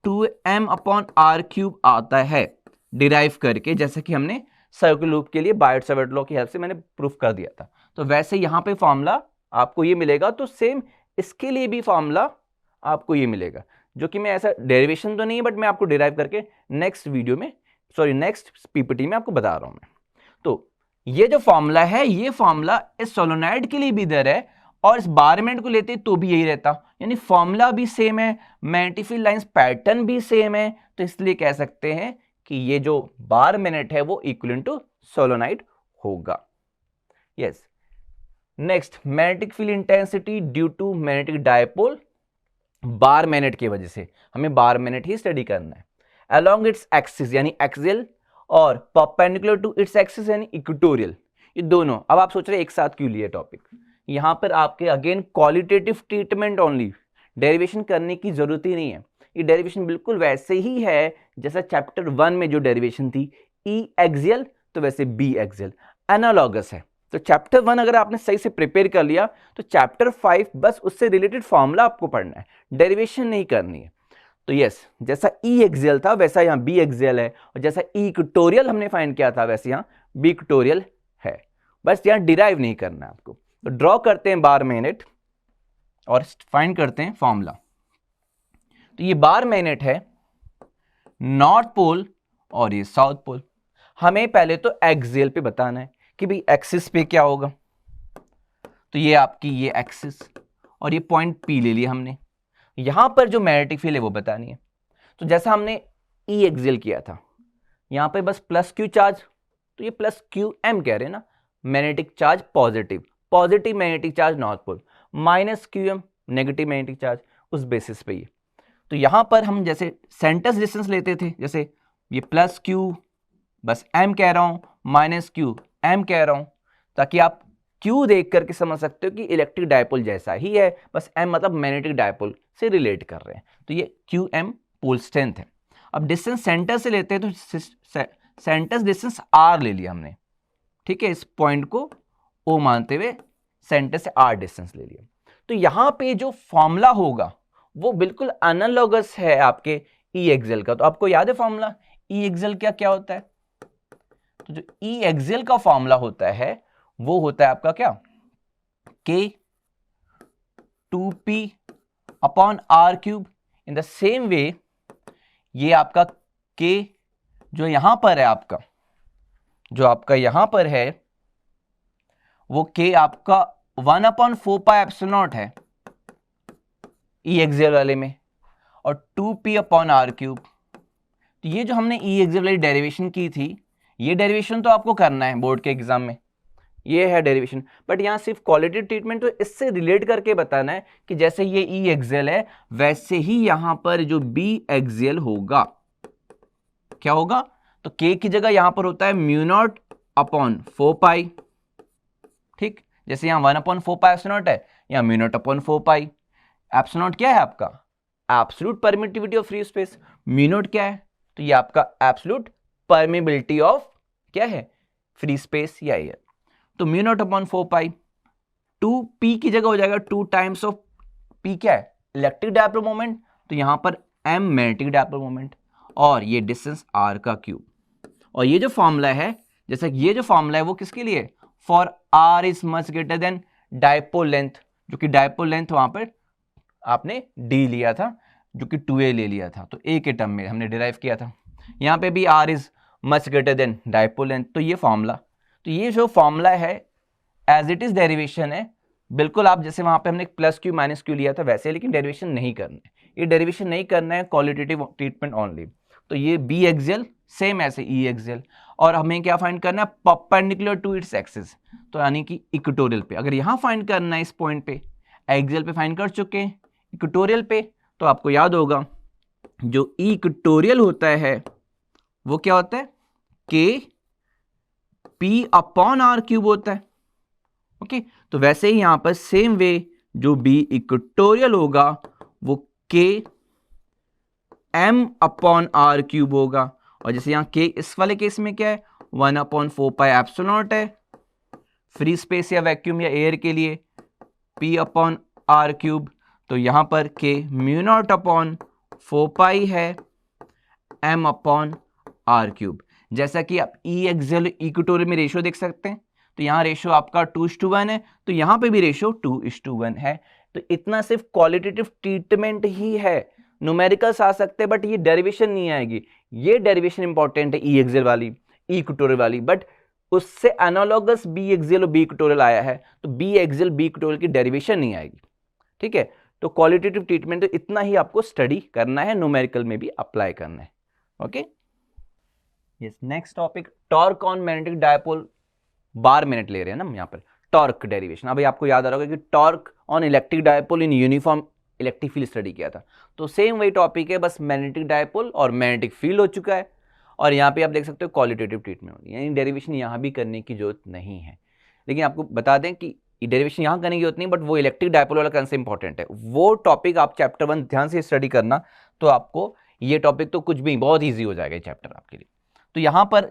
2m अपॉन r क्यूब आता है डिराइव करके, जैसे कि हमने सर्कुलर लूप के लिए बायट-सावर्त लॉ की हेल्प से मैंने प्रूफ कर दिया था। तो वैसे यहाँ पे फॉर्मूला आपको ये मिलेगा, तो सेम इसके लिए भी फॉर्मूला आपको ये मिलेगा, जो कि मैं ऐसा डेरिवेशन तो नहीं है बट मैं आपको डिराइव करके नेक्स्ट वीडियो में, सॉरी नेक्स्ट पीपीटी में आपको बता रहा हूं मैं। तो ये जो फॉर्मूला है, ये फॉर्मूला इस सोलोनाइड के लिए भी इधर है और इस बार मैग्नेट को लेते तो भी यही रहता, यानी फॉर्मूला भी सेम है, मैग्नेटिक फील्ड लाइंस पैटर्न भी सेम है। तो इसलिए कह सकते हैं कि ये जो बार मैग्नेट है वो इक्विवेलेंट टू सोलोनाइड होगा। Yes, next magnetic field intensity due to magnetic dipole bar magnet की वजह से, हमें बार मैग्नेट ही स्टडी करना है। अलोंग इट्स एक्सिस यानी एक्सियल और परपेंडिकुलर टू इट्स एक्सिस यानी इक्वेटोरियल, ये दोनों। अब आप सोच रहे एक साथ क्यों लिए टॉपिक, यहां पर आपके again qualitative treatment only, derivation करने की जरूरत ही नहीं है। ये डेरिवेशन बिल्कुल वैसे ही है जैसा चैप्टर 1 में जो डेरिवेशन थी ई एक्सियल, तो वैसे बी एक्सियल एनालॉगस है। तो चैप्टर 1 अगर आपने सही से प्रिपेयर कर लिया तो चैप्टर 5 बस उससे रिलेटेड फॉर्मूला आपको पढ़ना है, डेरिवेशन नहीं करनी है। तो यस, जैसा ई एक्सियल था वैसा यहाँ बी एक्सियल है, और जैसा ई इक्वेटोरियल हमने फाइंड किया था वैसे यहाँ बी इक्वेटोरियल है। बस यहाँ डिराइव नहीं करना है आपको। तो ड्रॉ करते हैं बार मैग्नेट और फाइंड करते हैं फॉर्मूला। तो ये बार मैग्नेट है, नॉर्थ पोल और ये साउथ पोल। हमें पहले तो एक्सियल पे बताना है कि भाई एक्सिस पे क्या होगा। तो ये आपकी ये एक्सिस और ये पॉइंट पी ले लिया हमने, यहां पर जो मैग्नेटिक फील्ड है वो बतानी है। तो जैसा हमने ई एक्सियल किया था, यहां पे बस प्लस क्यू चार्ज, तो ये प्लस क्यू एम कह रहे हैं ना, magnetic charge positive, positive magnetic charge north pole, minus q M negative magnetic charge, उस बेसिस पे ये। तो यहां पर हम जैसे सेंटर्स डिस्टेंस लेते थे, जैसे ये प्लस क्यू बस एम कह रहा हूं, माइनस क्यू एम कह रहा हूं, ताकि आप क्यू देख करके समझ सकते हो कि इलेक्ट्रिक डायपोल जैसा ही है, बस एम मतलब मैग्नेटिक डायपोल से रिलेट कर रहे हैं। तो ये क्यू एम पोल स्ट्रेंथ है। अब डिस्टेंस सेंटर से लेते हैं तो सेंटर डिस्टेंस आर ले लिया हमने, ठीक है, इस पॉइंट को ओ मानते हुए सेंटर से आर डिस्टेंस ले लिया। तो यहां पे जो फॉर्मूला होगा वो बिल्कुल एनालॉगस है आपके ई एक्सियल का। तो आपको याद है फॉर्मूला ई एक्सियल क्या होता है? तो जो ई एक्सियल का फॉर्मूला होता है वो होता है आपका क्या, k 2p upon r cube. In the same way ये आपका k जो यहां पर है आपका, जो आपका यहां पर है वो k आपका 1/4πε0 है ई एक्सियल वाले में, और 2p/r³। तो ये जो हमने ई एक्सियल वाली डेरिवेशन की थी, ये डेरिवेशन तो आपको करना है बोर्ड के एग्जाम में, ये है डेरिवेशन, बट यहाँ सिर्फ क्वालिटी ट्रीटमेंट तो इससे रिलेट करके बताना है कि जैसे ये ई एक्सियल है वैसे ही यहां पर जो बी एक्सियल होगा, क्या होगा, तो k की जगह यहां पर होता है μ0/4π, ठीक, जैसे यहां 1/4πε0 है, यहां μ0/4π। एप्सिलॉन क्या है आपका, absolute permittivity of free space, μ0 क्या है, तो ये आपका एब्सोल्यूट परमिबिलिटी ऑफ क्या है, फ्री स्पेस या एयर। तो μ0/4π, 2p की जगह हो जाएगा 2 टाइम्स ऑफ p क्या है, इलेक्ट्रिक डायपोल मोमेंट, तो यहां पर m मैग्नेटिक डायपोल मोमेंट, और ये डिस्टेंस r का क्यूब। और ये जो फॉर्मूला है, जैसे ये जो फॉर्मूला है वो किसके लिए, for r is much greater than dipole length, जो कि डायपोल लेंथ वहां पर आपने d लिया था, जो कि 2a ले लिया था, तो a के टर्म में हमने डिराइव किया था। यहाँ पे भी r is much greater than dipole length, तो ये फॉर्मूला, तो ये जो फॉर्मूला है एज इट इज डेरिवेशन है, बिल्कुल आप जैसे वहां पे हमने प्लस क्यू माइनस क्यू लिया था वैसे, लेकिन डेरिवेशन नहीं करना है, ये डेरिवेशन नहीं करना है, क्वालिटेटिव ट्रीटमेंट ओनली। तो ये बी एक्सियल सेम ऐसे ई एक्सियल, और हमें क्या फाइंड करना है, परपेंडिकुलर टू इट्स एक्सिस, तो यानी कि इक्वेटोरियल पे। अगर यहाँ फाइंड करना है इस पॉइंट पे, एक्सियल पे फाइंड कर चुके हैं, इक्वेटोरियल पे तो आपको याद होगा जो इक्वेटोरियल होता है वो क्या होता है, k p/r³ होता है। ओके, तो वैसे ही यहां पर सेम वे जो बी इक्वेटोरियल होगा वो k m/r³ होगा, और जैसे यहां k इस वाले केस में क्या है, 1/4πε0 है, फ्री स्पेस या वैक्यूम या एयर के लिए p/r³, तो यहां पर k μ0/4π है m/r³। जैसा कि आप ई एक्सियल इक्वेटोरियल में रेशियो देख सकते हैं, तो यहाँ रेशियो आपका 2:1 है, तो यहाँ पे भी रेशियो 2:1 है। तो इतना सिर्फ क्वालिटेटिव ट्रीटमेंट ही है, न्यूमेरिकल्स आ सकते हैं बट ये डेरिवेशन नहीं आएगी। ये डेरिवेशन इंपॉर्टेंट है ई एक्सियल वाली, ई इक्वेटोरियल वाली, बट उससे एनालॉगस बी एक्सियल और बी इक्वेटोरियल आया है, तो बी एक्सियल बी इक्वेटोरियल की डेरिवेशन नहीं आएगी। ठीक है, तो क्वालिटेटिव ट्रीटमेंट तो इतना ही आपको स्टडी करना है, न्यूमेरिकल में भी अप्लाई करना है। Okay, yes, next topic, torque on magnetic dipole bar minute ले रहे हैं ना हम यहाँ पर, टॉर्क डेरिवेशन। अभी आपको याद आ रहा होगा कि torque on electric dipole in uniform electric field study किया था, तो सेम वही टॉपिक है, बस मैग्नेटिक डायपोल और मैग्नेटिक फील्ड हो चुका है, और यहाँ पे आप देख सकते हो क्वालिटेटिव ट्रीटमेंट होगी, यानी डेरिवेशन यहाँ भी करने की जरूरत नहीं है। लेकिन आपको बता दें कि डेरिवेशन यहाँ करने की जरूरत नहीं, बट वो इलेक्ट्रिक डायपोल वाला कंसेप्ट इंपॉर्टेंट है, वो टॉपिक आप चैप्टर 1 ध्यान से स्टडी करना, तो आपको ये टॉपिक तो कुछ भी बहुत ईजी हो जाएगा ये चैप्टर आपके लिए। तो यहाँ पर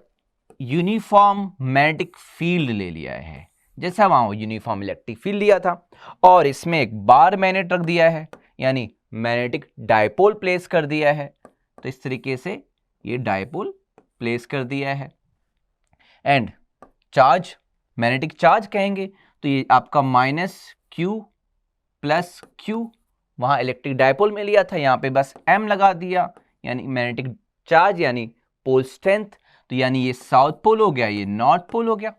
यूनिफॉर्म मैग्नेटिक फील्ड ले लिया है, जैसा वहां यूनिफॉर्म इलेक्ट्रिक फील्ड लिया था, और इसमें एक बार मैग्नेट रख दिया है, यानी मैग्नेटिक डायपोल प्लेस कर दिया है। तो इस तरीके से ये डायपोल प्लेस कर दिया है, एंड चार्ज, मैग्नेटिक चार्ज कहेंगे, तो ये आपका -q + q, वहां इलेक्ट्रिक डायपोल में लिया था, यहाँ पे बस m लगा दिया, यानी मैग्नेटिक चार्ज यानी पोल स्ट्रेंथ, तो यानी ये साउथ पोल हो गया, ये नॉर्थ पोल हो गया,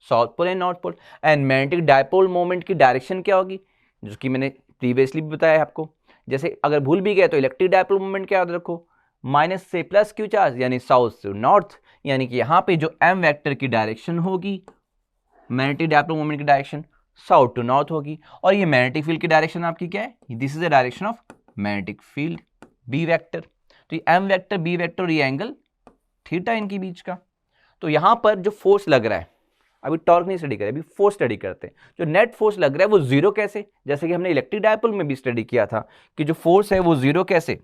south pole and north pole. And magnetic dipole moment की डायरेक्शन क्या होगी, जो कि मैंने प्रीवियसली भी बताया है आपको, जैसे अगर भूल भी गए तो इलेक्ट्रिक डायपोल मोमेंट क्या याद रखो, माइनस से प्लस क्यू चार्ज, यानी साउथ से नॉर्थ, यानी कि यहाँ पे जो m वेक्टर की डायरेक्शन होगी, मैग्नेटिक डायपोल मोमेंट की डायरेक्शन साउथ टू नॉर्थ होगी, और ये मैग्नेटिक फील्ड की डायरेक्शन आपकी क्या है, this is the direction of magnetic field b vector. तो ये m वेक्टर b वेक्टर और ये एंगल थीटा इनके बीच का। तो यहां पर जो फोर्स लग रहा है, अभी टॉर्क नहीं स्टडी करें, अभी फोर्स स्टडी करते हैं, जो नेट फोर्स लग रहा है वो जीरो कैसे, जैसे कि हमने इलेक्ट्रिक डायपोल में भी स्टडी किया था कि जो फोर्स है वो जीरो कैसे।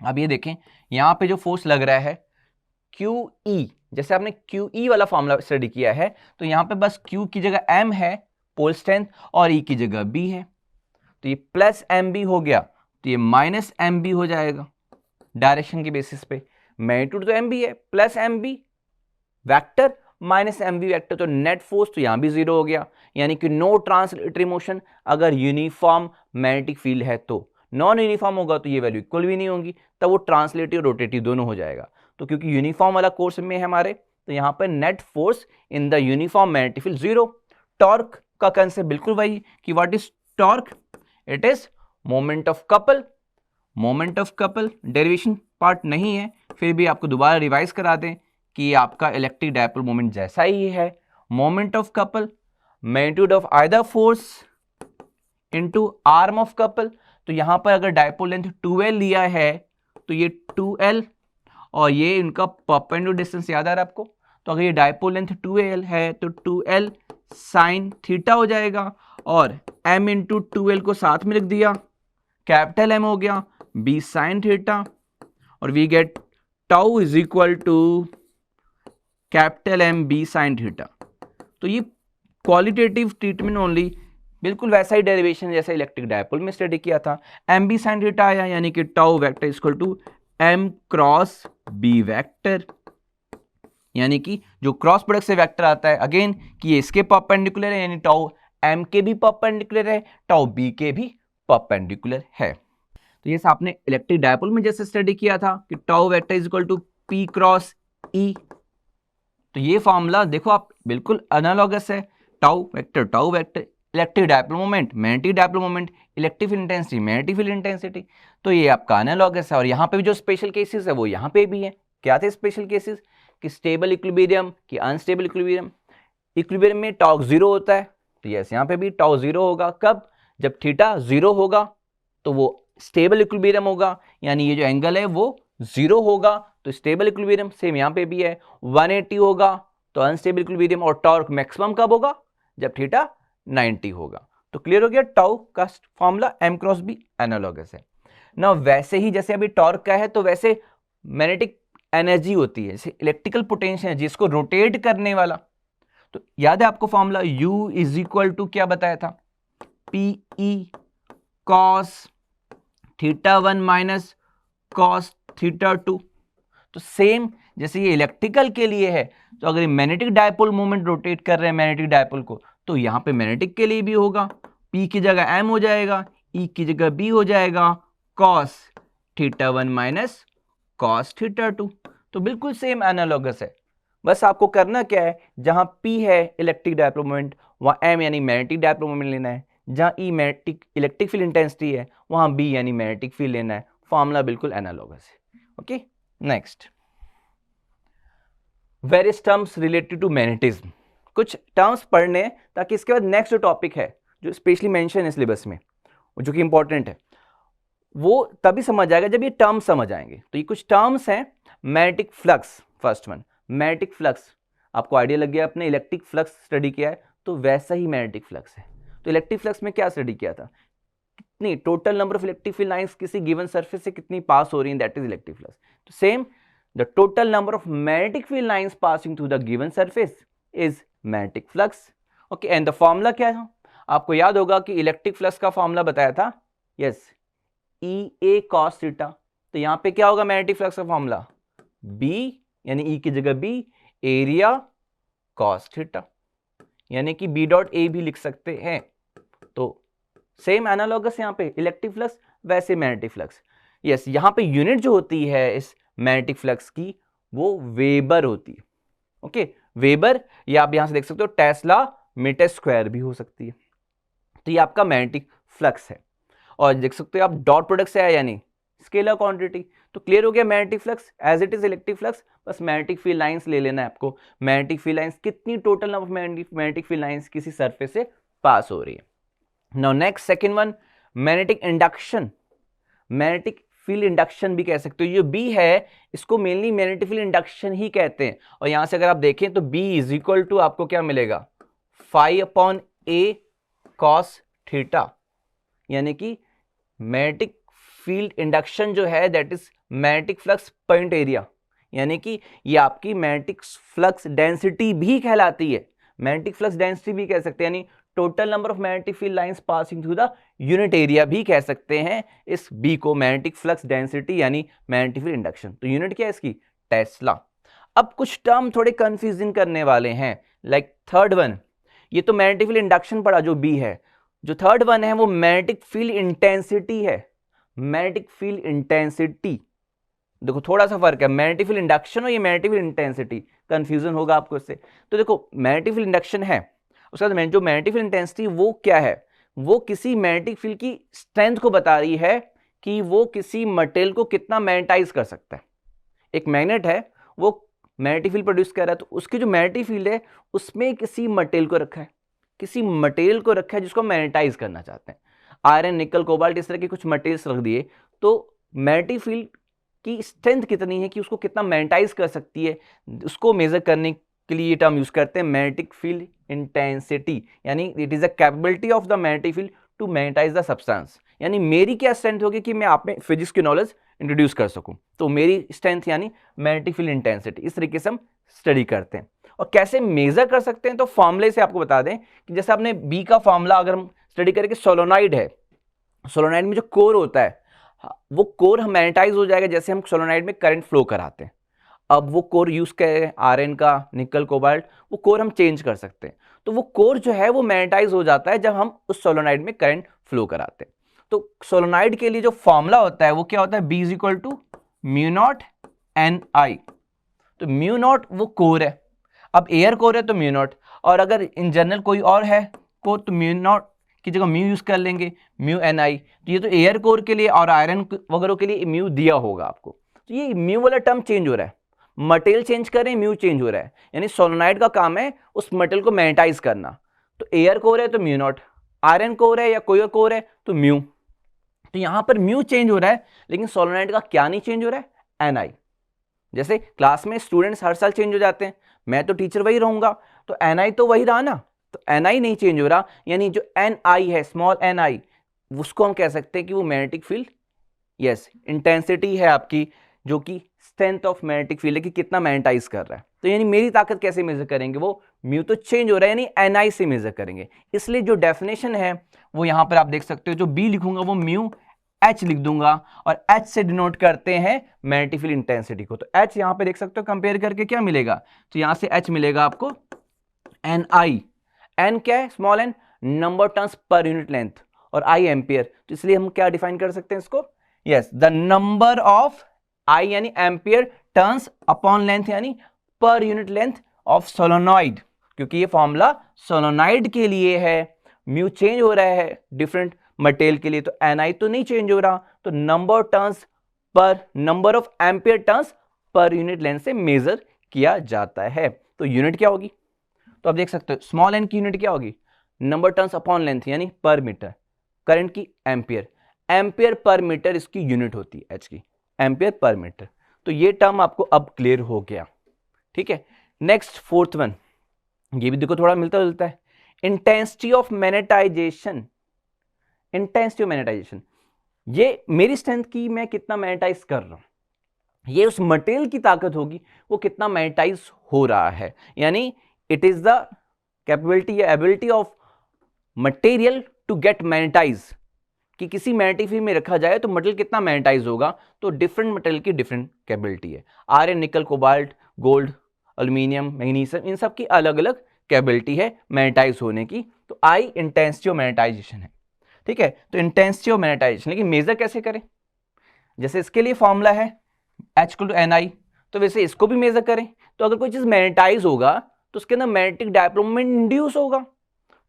अब ये देखें यहां पे जो फोर्स लग रहा है QE, जैसे आपने QE वाला फॉर्मूला स्टडी किया है, तो यहां पे बस Q की जगह m है पोल स्ट्रेंथ, और E की जगह B है, तो ये +mb हो गया, तो ये -mb हो जाएगा डायरेक्शन के बेसिस पे। मैग्नीट्यूड तो mb है, +mb वेक्टर -mb वेक्टर, तो नेट फोर्स तो यहां भी जीरो हो गया, यानी कि नो ट्रांसलेटरी मोशन अगर यूनिफॉर्म मैग्नेटिक फील्ड है। तो नॉन यूनिफॉर्म होगा तो ये वैल्यू इक्वल भी नहीं होगी, तब वो ट्रांसलेटिव रोटेटिव दोनों हो जाएगा। तो क्योंकि यूनिफॉर्म वाला कोर्स में है हमारे, तो यहाँ पर net force in the uniform magnetic field 0। Torque का कंसेप्ट बिल्कुल वही कि what is torque, it is moment of couple. Moment of couple derivation part नहीं है, फिर भी आपको दोबारा रिवाइज करा दें कि आपका इलेक्ट्रिक डायपोल मोमेंट जैसा ही है। Moment of couple, magnitude of either force into arm of couple. तो यहां पर अगर डायपोल लेंथ 2L लिया है तो ये 2L और ये इनका परपेंडिकुलर डिस्टेंस याद आ रहा है आपको, तो अगर ये डायपोल लेंथ 2L है तो 2L साइन थीटा हो जाएगा, और m इंटू 2L को साथ में लिख दिया, कैपिटल M हो गया b साइन थीटा, और we get tau is equal to capital M b sine theta. तो ये क्वालिटेटिव ट्रीटमेंट ओनली, बिल्कुल वैसा ही डेरिवेशन जैसा इलेक्ट्रिक डायपोल में स्टडी किया था। एम बी साइन थीटा आया, यानी कि tau vector equal to m cross b vector, यानी कि जो क्रॉस प्रोडक्ट से वेक्टर आता है अगेन कि ये इसके परपेंडिकुलर है, यानी टाउ m के भी परपेंडिकुलर है, टाउ b के भी परपेंडिकुलर है। तो ये आपने इलेक्ट्रिक डायपोल में जैसे स्टडी किया था कि tau vector is equal to p cross e। तो ये फॉर्मूला देखो आप बिल्कुल एनालॉगस है, tau vector electric dipole moment, magnetic dipole moment, electric field intensity, magnetic field intensity. तो ये आपका एनालॉगस है, और यहाँ पे भी जो स्पेशल केसेस है वो यहाँ पे भी है। क्या थे स्पेशल केसेस? कि स्टेबल इक्विलिब्रियम, कि अनस्टेबल इक्विलिब्रियम। इक्विलिब्रियम में टॉर्क 0 होता है, तो यस यहाँ पे भी टॉर्क 0 होगा। कब? जब थीटा 0 होगा तो वो स्टेबल इक्विलिब्रियम होगा, यानी ये जो एंगल है वो 0 होगा, तो स्टेबल इक्विलिब्रियम। सेम यहाँ पे भी है, 180 होगा तो अनस्टेबल इक्विलिब्रियम, और टॉर्क मैक्सिमम कब होगा? जब थीटा 90 होगा। तो क्लियर हो गया, टाउ का formula m cross b analogous है ना। वैसे ही जैसे अभी टॉर्क का है, तो वैसे मैग्नेटिक एनर्जी होती है, जैसे इलेक्ट्रिकल पोटेंशियल है जिसको रोटेट करने वाला। तो याद है आपको formula u is equal to क्या बताया था? pe cos theta 1 minus cos theta 2। तो सेम जैसे ये इलेक्ट्रिकल के लिए है, तो अगर मैग्नेटिक डायपोल मोमेंट रोटेट कर रहे हैं मैग्नेटिक डायपोल को, तो यहां पे मैग्नेटिक के लिए भी होगा, P की जगह M हो जाएगा, E की जगह B हो जाएगा, cos theta 1 minus cos theta 2। तो बिल्कुल सेम एनालॉगस है, बस आपको करना क्या है, जहां P है इलेक्ट्रिक डायपोल मोमेंट, वहां M यानी मैग्नेटिक डायपोल मोमेंट लेना है, जहां E magnetic electric field intensity है वहां B यानी मैग्नेटिक फील्ड लेना है। फॉर्मूला बिल्कुल एनालॉगस है। Okay, next, various terms related to magnetism. कुछ टर्म्स पढ़ने ताकि इसके बाद नेक्स्ट जो टॉपिक है जो स्पेशली मेंशन है सिलेबस में, जो कि इंपॉर्टेंट है, वो तभी समझ आएगा जब ये टर्म्स समझ आएंगे। तो ये कुछ टर्म्स हैं। Magnetic flux, first one magnetic flux, आपको आइडिया लग गया, आपने इलेक्ट्रिक फ्लक्स स्टडी किया है तो वैसा ही मैग्नेटिक फ्लक्स है। तो इलेक्ट्रिक फ्लक्स में क्या स्टडी किया था? कितनी total number of electric field lines किसी गिवन सरफेस से कितनी पास हो रही है, दैट इज इलेक्ट्रिक फ्लक्स। तो same, the total number of magnetic field lines passing through the given surface is magnetic flux. Okay, and the formula क्या है? आपको याद होगा कि इलेक्ट्रिक फ्लक्स का फॉर्मूला बताया था, यस, EA cos थीटा। तो यहाँ पे क्या होगा मैग्नेटिक फ्लक्स का फॉर्मूला? B यानी E की जगह B, एरिया cos थीटा, यानी कि B डॉट A भी लिख सकते हैं। तो सेम एनालॉगस यहाँ पे इलेक्ट्रिक फ्लक्स वैसे मैग्नेटिक फ्लक्स। यस, यहाँ पे यूनिट जो होती है इस मैग्नेटिक फ्लक्स की वो वेबर होती है। ओके, वेबर, या आप यहां से देख सकते हो टेस्ला मीटर स्क्वायर भी हो सकती है। तो ये आपका मैग्नेटिक फ्लक्स है, और देख सकते हो आप डॉट प्रोडक्ट से है यानी स्केलर क्वांटिटी। तो क्लियर हो गया magnetic flux as it is electric flux, बस मैग्नेटिक फील्ड लाइंस ले लेना है आपको। मैग्नेटिक फील्ड लाइंस कितनी total number of magnetic field lines किसी सरफेस से पास हो रही है। Now next second one, magnetic induction. Magnetic field induction भी कह सकते हो। ये B है, इसको मेनली मैग्नेटिक फील्ड इंडक्शन ही कहते हैं। और यहां से अगर आप देखें तो B इज इक्वल टू आपको क्या मिलेगा? Phi upon A cos theta, यानी कि मैग्नेटिक फील्ड इंडक्शन जो है that is magnetic flux point area, यानी कि ये आपकी मैग्नेटिक फ्लक्स डेंसिटी भी कहलाती है। मैग्नेटिक फ्लक्स डेंसिटी भी कह सकते हैं, यानी total number of magnetic field lines passing through the unit area भी कह सकते हैं इस B को, मैग्नेटिक फ्लक्स डेंसिटी यानी मैग्नेटिक फील्ड इंडक्शन। तो यूनिट क्या है इसकी? टेस्ला। अब कुछ टर्म थोड़े कंफ्यूजिंग करने वाले हैं, लाइक थर्ड वन, ये तो मैग्नेटिक फील्ड इंडक्शन पड़ा जो B है, जो थर्ड वन है वो मैग्नेटिक फील्ड इंटेंसिटी है। मैग्नेटिक फील्ड इंटेंसिटी, देखो थोड़ा सा फर्क है, मैग्नेटिक फील्ड इंडक्शन और ये मैग्नेटिक फील्ड इंटेंसिटी, कंफ्यूजन होगा आपको इससे। तो देखो मैग्नेटिक फील्ड इंडक्शन है, उसके बाद जो मैग्नेटिक फील्ड इंटेंसिटी वो क्या है, वो किसी मैग्नेटिक फील्ड की स्ट्रेंथ को बता रही है कि वो किसी मटेरियल को कितना मैग्नेटाइज कर सकता है। एक मैग्नेट है, वो मैग्नेटिक फील्ड प्रोड्यूस कर रहा है, तो उसकी जो मैग्नेटिक फील्ड है उसमें किसी मटेरियल को रखा है, किसी मटेरियल को रखा है जिसको मैग्नेटाइज करना चाहते हैं। आयरन, निकल, कोबाल्ट, इस तरह के कुछ मटेरियल्स रख दिए, तो मैग्नेटिक फील्ड की स्ट्रेंथ कितनी है कि उसको कितना मैग्नेटाइज कर सकती है, उसको मेजर करने के लिए ये टर्म यूज करते हैं मैग्नेटिक फील्ड इंटेंसिटी, यानी it is a capability of the magnetic field to magnetise the substance. यानी मेरी क्या स्ट्रेंथ होगी कि मैं आप में फिजिक्स की नॉलेज इंट्रोड्यूस कर सकूं, तो मेरी स्ट्रेंथ यानी मैग्नेटिक फील्ड इंटेंसिटी। इस तरीके से हम स्टडी करते हैं। और कैसे मेजर कर सकते हैं, तो फॉर्मूले से आपको बता दें कि जैसे आपने बी का फॉर्मूला अगर हम स्टडी करें कि सोलोनाइड है, सोलोनाइड में जो कोर होता है वो कोर हम मैग्नेटाइज हो जाएगा जैसे हम सोलोनाइड में करंट फ्लो कराते हैं। अब वो कोर यूज करें आयरन का, निकल, कोबाल्ट, वो कोर हम चेंज कर सकते हैं, तो वो कोर जो है वो मैग्नेटाइज हो जाता है जब हम उस सोलोनाइड में करंट फ्लो कराते हैं। तो सोलोनाइड के लिए जो फॉर्मूला होता है वो क्या होता है, B is equal to mu naught n I. तो म्यू नॉट वो कोर है, अब एयर कोर है तो म्यू नॉट, और अगर इन जनरल कोई और है कोर तो म्यू नॉट की जगह म्यू यूज कर लेंगे, म्यू एन आई। तो ये तो एयर कोर के लिए और आयरन वगैरह के लिए म्यू दिया होगा आपको। तो ये म्यू वाला टर्म चेंज हो रहा है, मटेरियल चेंज कर रहे हैं, म्यू चेंज हो रहा है, यानी सोलोनाइड का काम है उस मटेरियल को मैग्नेटाइज करना। तो एयर कोर है तो म्यू नॉट, आयरन कोर है या कोई और कोर है तो म्यू। तो यहां पर म्यू चेंज हो रहा है, लेकिन सोलोनाइड का क्या नहीं चेंज हो रहा है, एन आई। जैसे क्लास में स्टूडेंट्स हर साल चेंज हो जाते हैं, मैं तो टीचर वही रहूंगा, तो एन आई तो वही रहा ना, तो एन आई नहीं चेंज हो रहा, यानी जो एन आई है, स्मॉल एन आई, उसको हम कह सकते हैं कि वो मैग्नेटिक फील्ड, यस, इंटेंसिटी है आपकी, जो कि स्ट्रेंथ ऑफ मैग्नेटिक फील्ड है कि कितना मैग्नेटाइज कर रहा है। तो यानी मेरी ताकत कैसे मेजर करेंगे, वो म्यू तो चेंज हो रहा है, यानी एन आई से मेजर करेंगे। इसलिए जो डेफिनेशन है वो यहां पर आप देख सकते हो, जो बी लिखूंगा वो म्यू एच लिख दूंगा, और एच से डिनोट करते हैं मैग्नेटिक फील्ड इंटेंसिटी को। तो एच यहां पे देख सकते हो, कंपेयर करके क्या मिलेगा, तो यहां से एच मिलेगा आपको एन आई। एन क्या है, small n, number turns per unit length, और आई एम्पियर, तो इसलिए हम क्या डिफाइन कर सकते हैं इसको, यस, द नंबर ऑफ आई यानी एम्पियर टर्न्स अपॉन लेंथ यानी पर यूनिट लेंथ ऑफ सोलोनॉइड, क्योंकि ये फॉर्मूला सोलोनॉइड के लिए है। म्यू चेंज हो रहा है डिफरेंट मटेरियल के लिए, तो एन आई तो नहीं चेंज हो रहा, तो नंबर टर्न्स पर, number of ampere turns per unit length से मेजर किया जाता है। तो यूनिट क्या होगी, तो आप देख सकते हो स्मॉल एन की यूनिट क्या होगी, नंबर टर्न्स अपॉन लेंथ यानी पर मीटर, करंट की एम्पियर, एम्पियर पर मीटर इसकी यूनिट होती है एच की, एम्पियर पर मीटर। तो ये टर्म आपको अब क्लियर हो गया, ठीक है। नेक्स्ट फोर्थ वन, ये भी देखो थोड़ा मिलता जुलता है, intensity of magnetisation. Intensity of magnetisation, ये मेरी स्ट्रेंथ की मैं कितना मैग्नेटाइज कर रहा हूं, ये उस मटेरियल की ताकत होगी वो कितना मैग्नेटाइज हो रहा है, यानी इट इज द कैपेबिलिटी या ability of material to get magnetise, कि किसी मैग्नेटिक फील्ड में रखा जाए तो मटेरियल कितना मैग्नेटाइज होगा। तो डिफरेंट मटेरियल की डिफरेंट कैपेबिलिटी है, आयरन, निकल, कोबाल्ट, गोल्ड, एल्यूमिनियम, मैग्नीशियम, इन सब की अलग अलग कैपेबिलिटी है मैग्नेटाइज होने की। तो आई इंटेंसिटी ऑफ मैग्नेटाइजेशन है, ठीक है। तो इंटेंसिटी ऑफ मैग्नेटाइजेशन, लेकिन मेजर कैसे करें, जैसे इसके लिए फॉर्मूला है H equal to N I, तो वैसे इसको भी मेजर करें। तो अगर कोई चीज मैग्नेटाइज होगा तो उसके अंदर मैग्नेटिक डायपोल मोमेंट इंड्यूस होगा,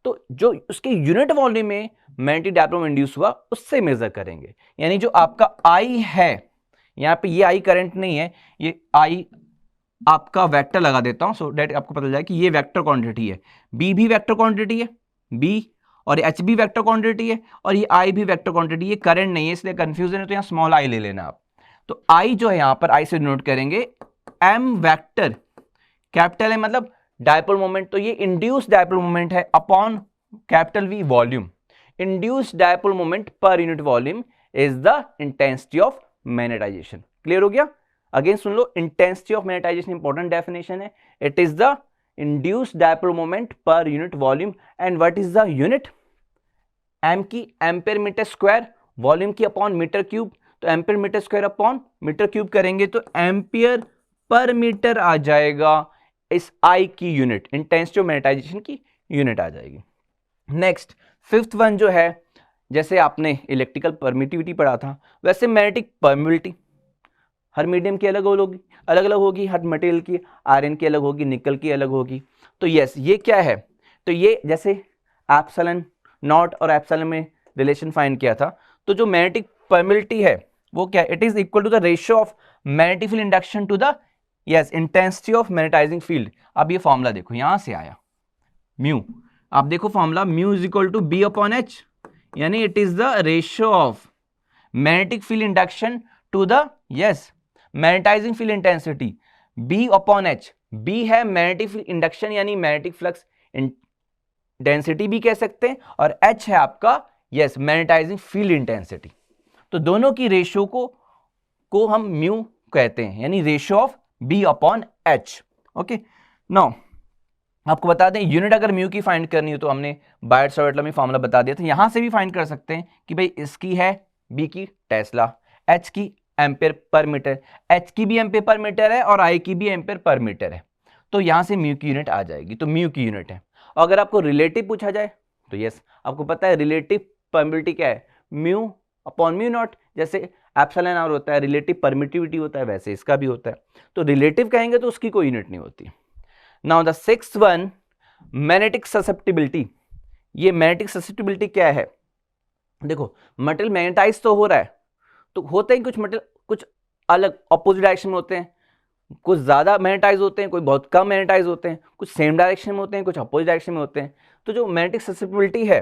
तो जो उसके यूनिट वॉल्यूम में मैग्नेटिक डायपोल मोमेंट इंड्यूस हुआ उससे मेजर करेंगे। यानी जो आपका आई है, यहाँ पे ये आई करंट नहीं है, ये आई आपका वेक्टर लगा देता हूं सो डेट आपको पता जाए कि ये वेक्टर क्वांटिटी है, बी भी वेक्टर क्वांटिटी है, बी और एच भी वेक्टर क्वांटिटी है, और ये आई भी वेक्टर क्वांटिटी, ये करंट नहीं है इसलिए कंफ्यूजन है, तो यहाँ स्मॉल आई ले लेना आप। तो आई जो है यहां पर आई से नोट करेंगे एम वेक्टर, कैपिटल है मतलब डायपोल मोमेंट, तो ये इंड्यूस डायपोल मोमेंट है upon capital V volume. Induce dipole moment per unit volume is the intensity of magnetization. Clear हो गया, अगेन सुन लो, intensity of magnetization important definition है, it is the induce dipole moment per unit volume, and what is the unit, M की ampere metre square, volume की upon metre cube, तो ampere metre square upon metre cube करेंगे तो ampere per metre आ जाएगा, इस आई की unit, intensity of magnetisation की unit आ जाएगी। नेक्स्ट फिफ्थ वन जो है, जैसे आपने इलेक्ट्रिकल परमिटिविटी पढ़ा था वैसे मैग्नेटिक परमिटिविटी, हर मीडियम की अलग होगी, अलग अलग होगी, हर मटेरियल की, आयरन की अलग होगी, निकल की अलग होगी। तो यस, ये क्या है, तो ये जैसे एप्सिलॉन नॉट और एप्सिलॉन में रिलेशन फाइंड किया था, तो जो मैग्नेटिक परमिटिविटी है वो क्या, it is equal to the ratio of magnetic field induction to the yes intensity of magnetising field. अब ये फॉर्मूला देखो, यहां से आया म्यू, आप देखो formula, mu is equal to B upon H, यानी it is the ratio of magnetic field induction to the yes magnetizing field intensity, B upon H. B है मैग्नेटिक फील्ड इंडक्शन यानी magnetic flux density भी कह सकते हैं, और H है आपका यस मैग्नेटाइजिंग फील्ड इंटेंसिटी। तो दोनों की रेशियो को हम म्यू कहते हैं, यानी ratio of B upon H. Okay, now आपको बता दें यूनिट अगर म्यू की फाइंड करनी हो तो हमने बायट-सावर्ट में फॉर्मूला बता दिया था, यहां से भी फाइंड कर सकते हैं कि भाई इसकी है बी की टेस्ला, एच की एम्पेयर पर मीटर, एच की भी एम्पेयर पर मीटर है और आई की भी एम्पेयर पर मीटर है, तो यहां से म्यू की यूनिट आ जाएगी, तो म्यू की यूनिट है। और अगर आपको रिलेटिव पूछा जाए तो यस, आपको पता है रिलेटिव परमिटिविटी क्या है, म्यू अपॉन म्यू नॉट, जैसे एप्सिलॉन आर होता है, रिलेटिव परमिटिविटी होता है, वैसे इसका भी होता है, तो रिलेटिव कहेंगे तो उसकी कोई यूनिट नहीं होती। Now the sixth one, magnetic susceptibility. ये मैग्नेटिक ससेप्टिबिलिटी क्या है, देखो मटेरियल मैग्नेटाइज तो हो रहा है, तो होते हैं कुछ मटेरियल कुछ अलग ऑपोजिट डायरेक्शन में होते हैं, कुछ ज्यादा मैग्नेटाइज होते हैं, कोई बहुत कम मैग्नेटाइज होते हैं, कुछ सेम डायरेक्शन में होते हैं, कुछ अपोजिट डायरेक्शन में होते हैं। तो जो मैग्नेटिक ससेप्टिबिलिटी है,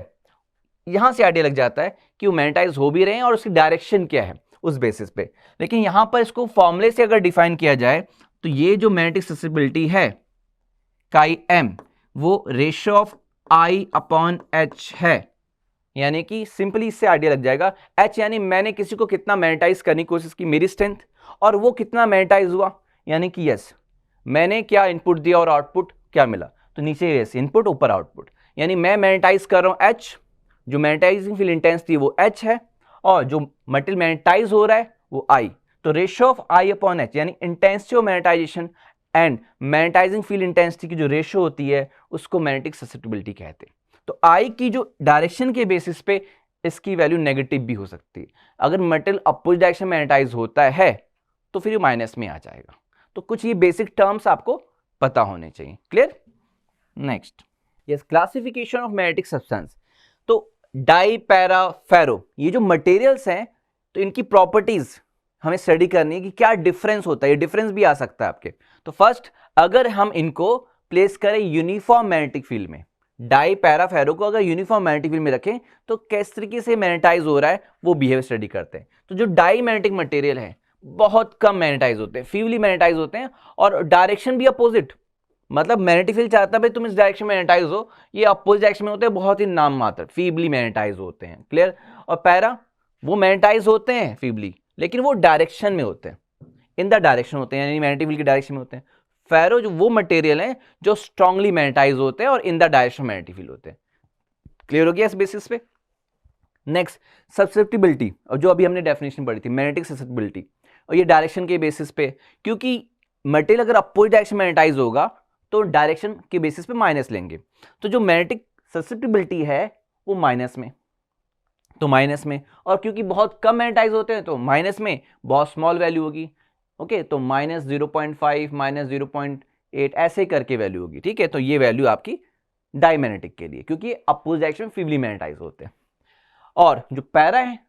यहां से आइडिया लग जाता है कि वो मैग्नेटाइज हो भी रहे हैं और उसकी डायरेक्शन क्या है उस बेसिस पे। लेकिन यहां पर इसको फॉर्मूले से अगर डिफाइन किया जाए तो ये जो मैग्नेटिक ससेप्टिबिलिटी है काई एम, वो ratio of I upon H है, यानी कि सिंपली इससे आइडिया लग जाएगा, एच यानी मैंने किसी को कितना मैग्नेटाइज करने की कोशिश की, मेरी स्ट्रेंथ, और वो कितना मैग्नेटाइज हुआ, यानी कि यस मैंने क्या इनपुट दिया और आउटपुट क्या मिला, तो नीचे यस इनपुट ऊपर आउटपुट, यानी मैं मैग्नेटाइज कर रहा हूं एच, जो मैग्नेटाइजिंग फील्ड इंटेंसिटी वो एच है, और जो मटेरियल मैग्नेटाइज हो रहा है वो आई, तो ratio of I upon H यानी intensity of magnetization and magnetizing field intensity की जो रेशियो होती है उसको मैग्नेटिक ससेप्टिबिलिटी कहते हैं। तो आई की जो डायरेक्शन के बेसिस पे इसकी वैल्यू नेगेटिव भी हो सकती है, अगर मटेरियल अपोजिट डायरेक्शन में मैग्नेटाइज होता है तो फिर माइनस में आ जाएगा। तो कुछ ये बेसिक टर्म्स आपको पता होने चाहिए, clear. Next, yes classification of magnetic substance. तो डाई पैरा फेरो, ये जो मटेरियल्स हैं तो इनकी प्रॉपर्टीज हमें स्टडी करनी है कि क्या डिफरेंस होता है, ये डिफरेंस भी आ सकता है आपके। तो फर्स्ट, अगर हम इनको प्लेस करें यूनिफॉर्म मैग्नेटिक फील्ड में, डाई पैरा फेरो को अगर यूनिफॉर्म मैग्नेटिक फील्ड में रखें तो किस तरीके से मैग्नेटाइज हो रहा है वो बिहेवियर स्टडी करते हैं। तो जो डाई मैग्नेटिक मटेरियल है बहुत कम मैग्नेटाइज होते हैं, फीवली मैग्नेटाइज होते हैं, और डायरेक्शन भी अपोजिट, मतलब मैग्नेटिक फील्ड चाहता है तुम इस डायरेक्शन में मैग्नेटाइज हो, ये अपोजिट डायरेक्शन में होते हैं, बहुत ही नाम मात्र फीबली मैग्नेटाइज होते हैं, क्लियर। और पैरा, वो मैग्नेटाइज होते हैं फीबली लेकिन वो डायरेक्शन में होते हैं, इन द डायरेक्शन होते हैं, यानी मैग्नेटिक फील्ड की डायरेक्शन में होते हैं। फेरो जो वो मटेरियल है जो स्ट्रांगली मैग्नेटाइज होते हैं और in the direction magnetic field होते हैं, क्लियर हो गया इस बेसिस पे। नेक्स्ट, ससेप्टिबिलिटी, और जो अभी हमने डेफिनेशन पढ़ी थी मैग्नेटिक ससेप्टिबिलिटी, और ये डायरेक्शन के बेसिस पे, क्योंकि मटेरियल अगर अपोजिट डायरेक्शन मैग्नेटाइज होगा तो डायरेक्शन के बेसिस पे माइनस लेंगे, तो जो मैग्नेटिक ससेप्टिबिलिटी है वो माइनस में, तो माइनस में, और क्योंकि बहुत कम मैग्नेटाइज होते हैं तो माइनस में बहुत स्मॉल वैल्यू होगी, ओके, तो -0.5 -0.8 ऐसे करके वैल्यू होगी, ठीक है। तो ये वैल्यू आपकी डायमैग्नेटिक के लिए, क्योंकि अपोजिट डायरेक्शन फीवली मैग्नेटाइज होते हैं। और जो पैरा है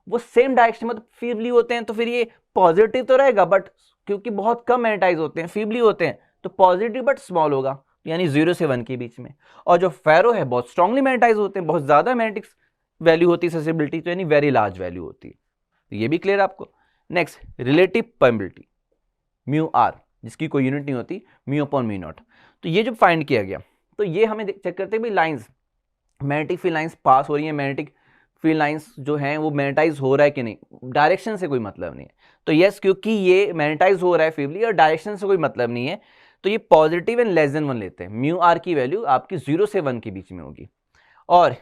वो सेम डायरेक्शन में फीवली होते हैं, तो फिर ये पॉजिटिव तो रहेगा, बट क्योंकि बहुत कम मैग्नेटाइज होते हैं, फीवली होते हैं, तो पॉजिटिव बट स्मॉल होगा, यानी 0 से 1 के बीच में। और जो फेरो है बहुत स्ट्रांगली मैग्नेटाइज होते हैं, बहुत ज्यादा मैग्नेटिक वैल्यू होती है ससेप्टिबिलिटी, तो यानी वेरी लार्ज वैल्यू होती है, तो ये भी क्लियर आपको। Next, relative permittivity, mu r, जिसकी कोई यूनिट नहीं होती, म्यू अपॉन म्यू नॉट। तो ये जो फाइंड किया गया, तो ये हमें चेक करते हैं भाई lines, magnetic field lines pass हो रही है, मैग्नेटिक फील्ड लाइंस जो हैं वो मैग्नेटाइज हो रहा है कि नहीं, डायरेक्शन से कोई मतलब नहीं है। तो यस, क्योंकि ये मैग्नेटाइज हो रहा है फीवली और डायरेक्शन से कोई मतलब नहीं है, तो ये पॉजिटिव एंड लेस देन 1 लेते हैं, म्यू आर की वैल्यू आपकी 0 से 1 के बीच में होगी। और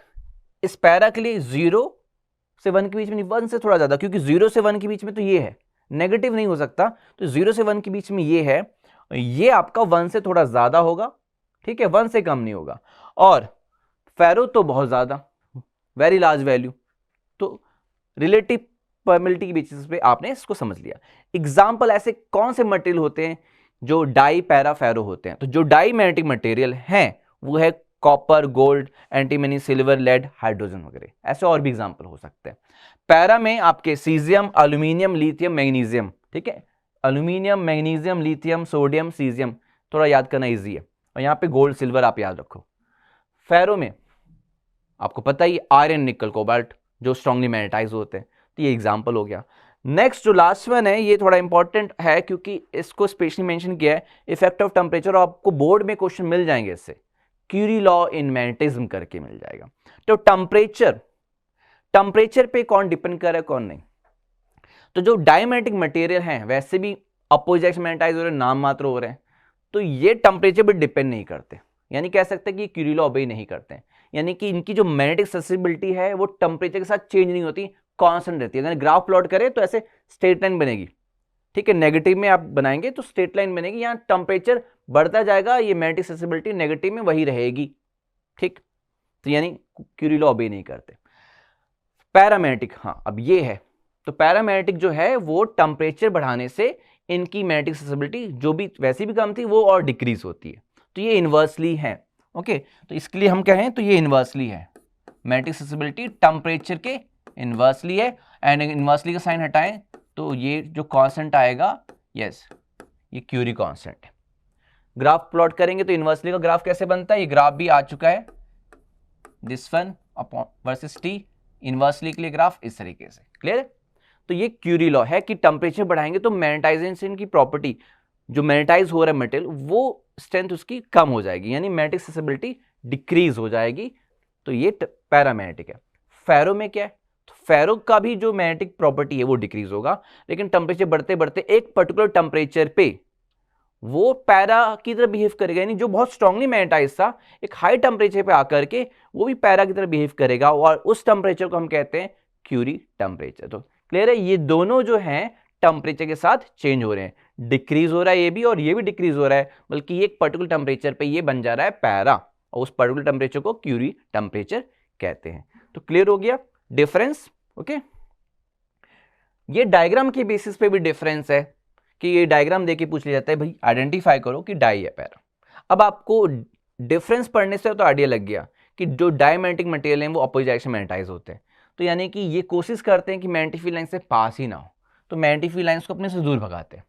इस पैरा के लिए 0 से 1 के बीच में नहीं, 1 से थोड़ा ज्यादा, क्योंकि 0 से 1 के बीच में तो ये है, नेगेटिव नहीं हो सकता, तो 0 से 1 के बीच में ये है, ये आपका 1 से थोड़ा ज्यादा होगा, ठीक है, 1 से कम नहीं होगा। और फेरो तो बहुत ज्यादा, वेरी लार्ज वैल्यू, तो रिलेटिव परमिलिटी की बेसिस पे आपने इसको समझ लिया। एग्जाम्पल ऐसे कौन से मटेरियल होते हैं जो डाई पैरा फेरो होते हैं? तो जो डाई मैग्नेटिक मटेरियल हैं वो है copper, gold, antimony, silver, lead, hydrogen वगैरह। ऐसे और भी एग्जाम्पल हो सकते हैं। पैरा में आपके सीजियम, एल्यूमिनियम, लिथियम, मैग्नीशियम, ठीक है, aluminium, magnesium, lithium, sodium, caesium, थोड़ा याद करना इजी है। और यहाँ पे गोल्ड, सिल्वर आप याद रखो। फेरो में आपको पता ही आयरन, निकल, कोबाल्ट जो स्ट्रांगली मैग्नेटाइज होते हैं। तो ये एग्जांपल हो गया। नेक्स्ट जो लास्ट वन है ये थोड़ा इंपॉर्टेंट है क्योंकि इसको स्पेशली मेंशन किया है, इफेक्ट ऑफ टेम्परेचर। आपको बोर्ड में क्वेश्चन मिल जाएंगे इससे, क्यूरी लॉ इन मैग्नेटिज्म करके मिल जाएगा। तो टेम्परेचर पे कौन डिपेंड कर रहा है कौन नहीं? तो जो डायमैग्नेटिक मटेरियल हैं वैसे भी अपोजिट मैग्नेटाइज हो रहे हैं, नाम मात्र हो रहे हैं, तो ये टेम्परेचर पे डिपेंड नहीं करते। यानी कह सकते हैं कि क्यूरी लॉ ओबे नहीं करते हैं, यानी कि इनकी जो मैग्नेटिक ससेसिबिलिटी है वो टेम्परेचर के साथ चेंज नहीं होती, कांस्टेंट रहती है। अगर ग्राफ प्लॉट करें तो ऐसे स्ट्रेट लाइन बनेगी, ठीक है, नेगेटिव में आप बनाएंगे तो स्ट्रेट लाइन बनेगी, यहाँ टेम्परेचर बढ़ता जाएगा, ये मैग्नेटिक ससेसिबिलिटी नेगेटिव में वही रहेगी, ठीक। तो यानी क्यूरी लॉ ओबे नहीं करते। पैरामैग्नेटिक, हाँ अब ये है, तो पैरामैग्नेटिक जो है वो टेम्परेचर बढ़ाने से इनकी मैग्नेटिक ससेसिबिलिटी जो भी वैसी भी कम थी वो और डिक्रीज होती है। तो ये इन्वर्सली है, ओके। तो इसके लिए हम कहें तो ये इन्वर्सली है, मैग्नेटिक ससेसिबिलिटी टेम्परेचर के इन्वर्सली है। एंड इन्वर्सली का साइन हटाएं तो ये जो कांस्टेंट आएगा, यस, ये क्यूरी कांस्टेंट है। ग्राफ प्लॉट करेंगे तो इन्वर्सली का ग्राफ कैसे बनता है, ये ग्राफ भी आ चुका है, this one upon versus T, inversely के लिए ग्राफ इस तरीके से, क्लियर है। तो ये क्यूरी लॉ है कि टेम्परेचर बढ़ाएंगे तो मैग्नेटाइजेशन की प्रॉपर्टी, जो मैग्नेटाइज हो रहा है मेटल, वो स्ट्रेंथ उसकी कम हो जाएगी, यानी मैग्नेटिक ससेसिबिलिटी डिक्रीज हो जाएगी। तो ये पैरामैग्नेटिक है। फेरो में क्या है, तो फेरो का भी जो मैग्नेटिक प्रॉपर्टी है वो डिक्रीज होगा, लेकिन टेम्परेचर बढ़ते बढ़ते एक पर्टिकुलर टेम्परेचर पे वो पैरा की तरह बिहेव करेगा, यानी जो बहुत स्ट्रांगली मैग्नेटाइज था एक हाई टेम्परेचर पे आकर के वो भी पैरा की तरह बिहेव करेगा, और उस टेम्परेचर को हम कहते हैं क्यूरी टेम्परेचर। तो क्लियर है, ये दोनों जो हैं टेम्परेचर के साथ चेंज हो रहे हैं, डिक्रीज हो रहा है ये भी और ये भी डिक्रीज हो रहा है, बल्कि एक पर्टिकुलर टेम्परेचर पे ये बन जा रहा है पैरा, और उस पर्टिकुलर टेम्परेचर को क्यूरी टेम्परेचर कहते हैं। तो क्लियर हो गया डिफरेंस, ओके। ये डायग्राम के बेसिस पे भी डिफरेंस है कि ये डायग्राम देके पूछ लिया जाता है भाई आइडेंटिफाई करो कि डाई है पैरा। अब आपको डिफरेंस पढ़ने से तो आइडिया लग गया कि जो डायमैग्नेटिक मटेरियल हैं वो अपोजिट डायरेक्शन में मैग्नेटाइज होते हैं, तो यानी कि ये कोशिश करते हैं कि मैग्नेटिक फील्ड लाइन से पास ही ना हो, तो मैग्नेटिक फील्ड लाइंस को अपने से दूर भगाते हैं।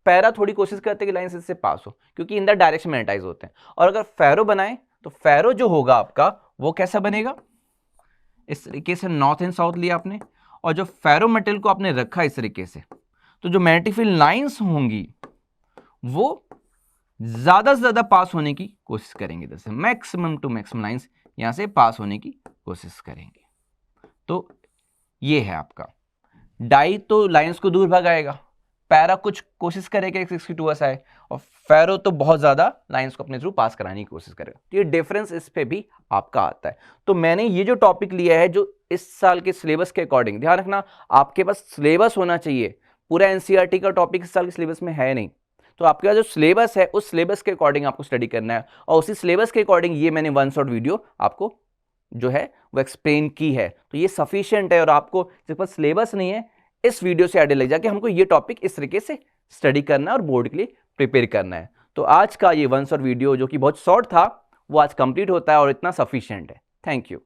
पैरा थोड़ी कोशिश करते हैं कि लाइन से पास हो, क्योंकि इन द डायरेक्शन मैग्नेटाइज होते हैं। और अगर फेरो बनाएं तो फेरो जो होगा आपका वो कैसा बनेगा, इस तरीके से नॉर्थ एंड साउथ लिया आपने, और जो फेरो मटेरियल को आपने रखा इस तरीके से, तो जो मैग्नेटिक फील्ड लाइंस होंगी वो ज्यादा से ज्यादा पास होने की कोशिश करेंगे, जैसे मैक्सिमम टू मैक्सिमम लाइंस यहां से पास होने की कोशिश करेंगे। तो ये है आपका डाई, तो लाइंस को दूर भगाएगा, पैरा कुछ कोशिश करेगा 62 आए, और फेरो तो बहुत ज्यादा लाइंस को अपने थ्रू पास कराने की कोशिश करेगा। तो ये डिफरेंस इस पे भी आपका आता है। तो मैंने ये जो टॉपिक लिया है जो इस साल के सिलेबस के अकॉर्डिंग, ध्यान रखना आपके पास सिलेबस होना चाहिए, पूरा एनसीईआरटी का टॉपिक इस साल के सिलेबस में है नहीं, तो आपके पास जो सिलेबस है उस सिलेबस के अकॉर्डिंग आपको स्टडी करना है, और उसी सिलेबस के अकॉर्डिंग ये मैंने वन शॉट वीडियो आपको जो है वो एक्सप्लेन की है, तो ये सफिशिएंट है। और आपको जिसके पास सिलेबस नहीं है इस वीडियो से आइडिया लग जाए कि हमको ये टॉपिक इस तरीके से स्टडी करना है और बोर्ड के लिए प्रिपेयर करना है। तो आज का ये वन शॉट वीडियो जो कि बहुत शॉर्ट था वो आज कंप्लीट होता है और इतना सफिशिएंट है। Thank you.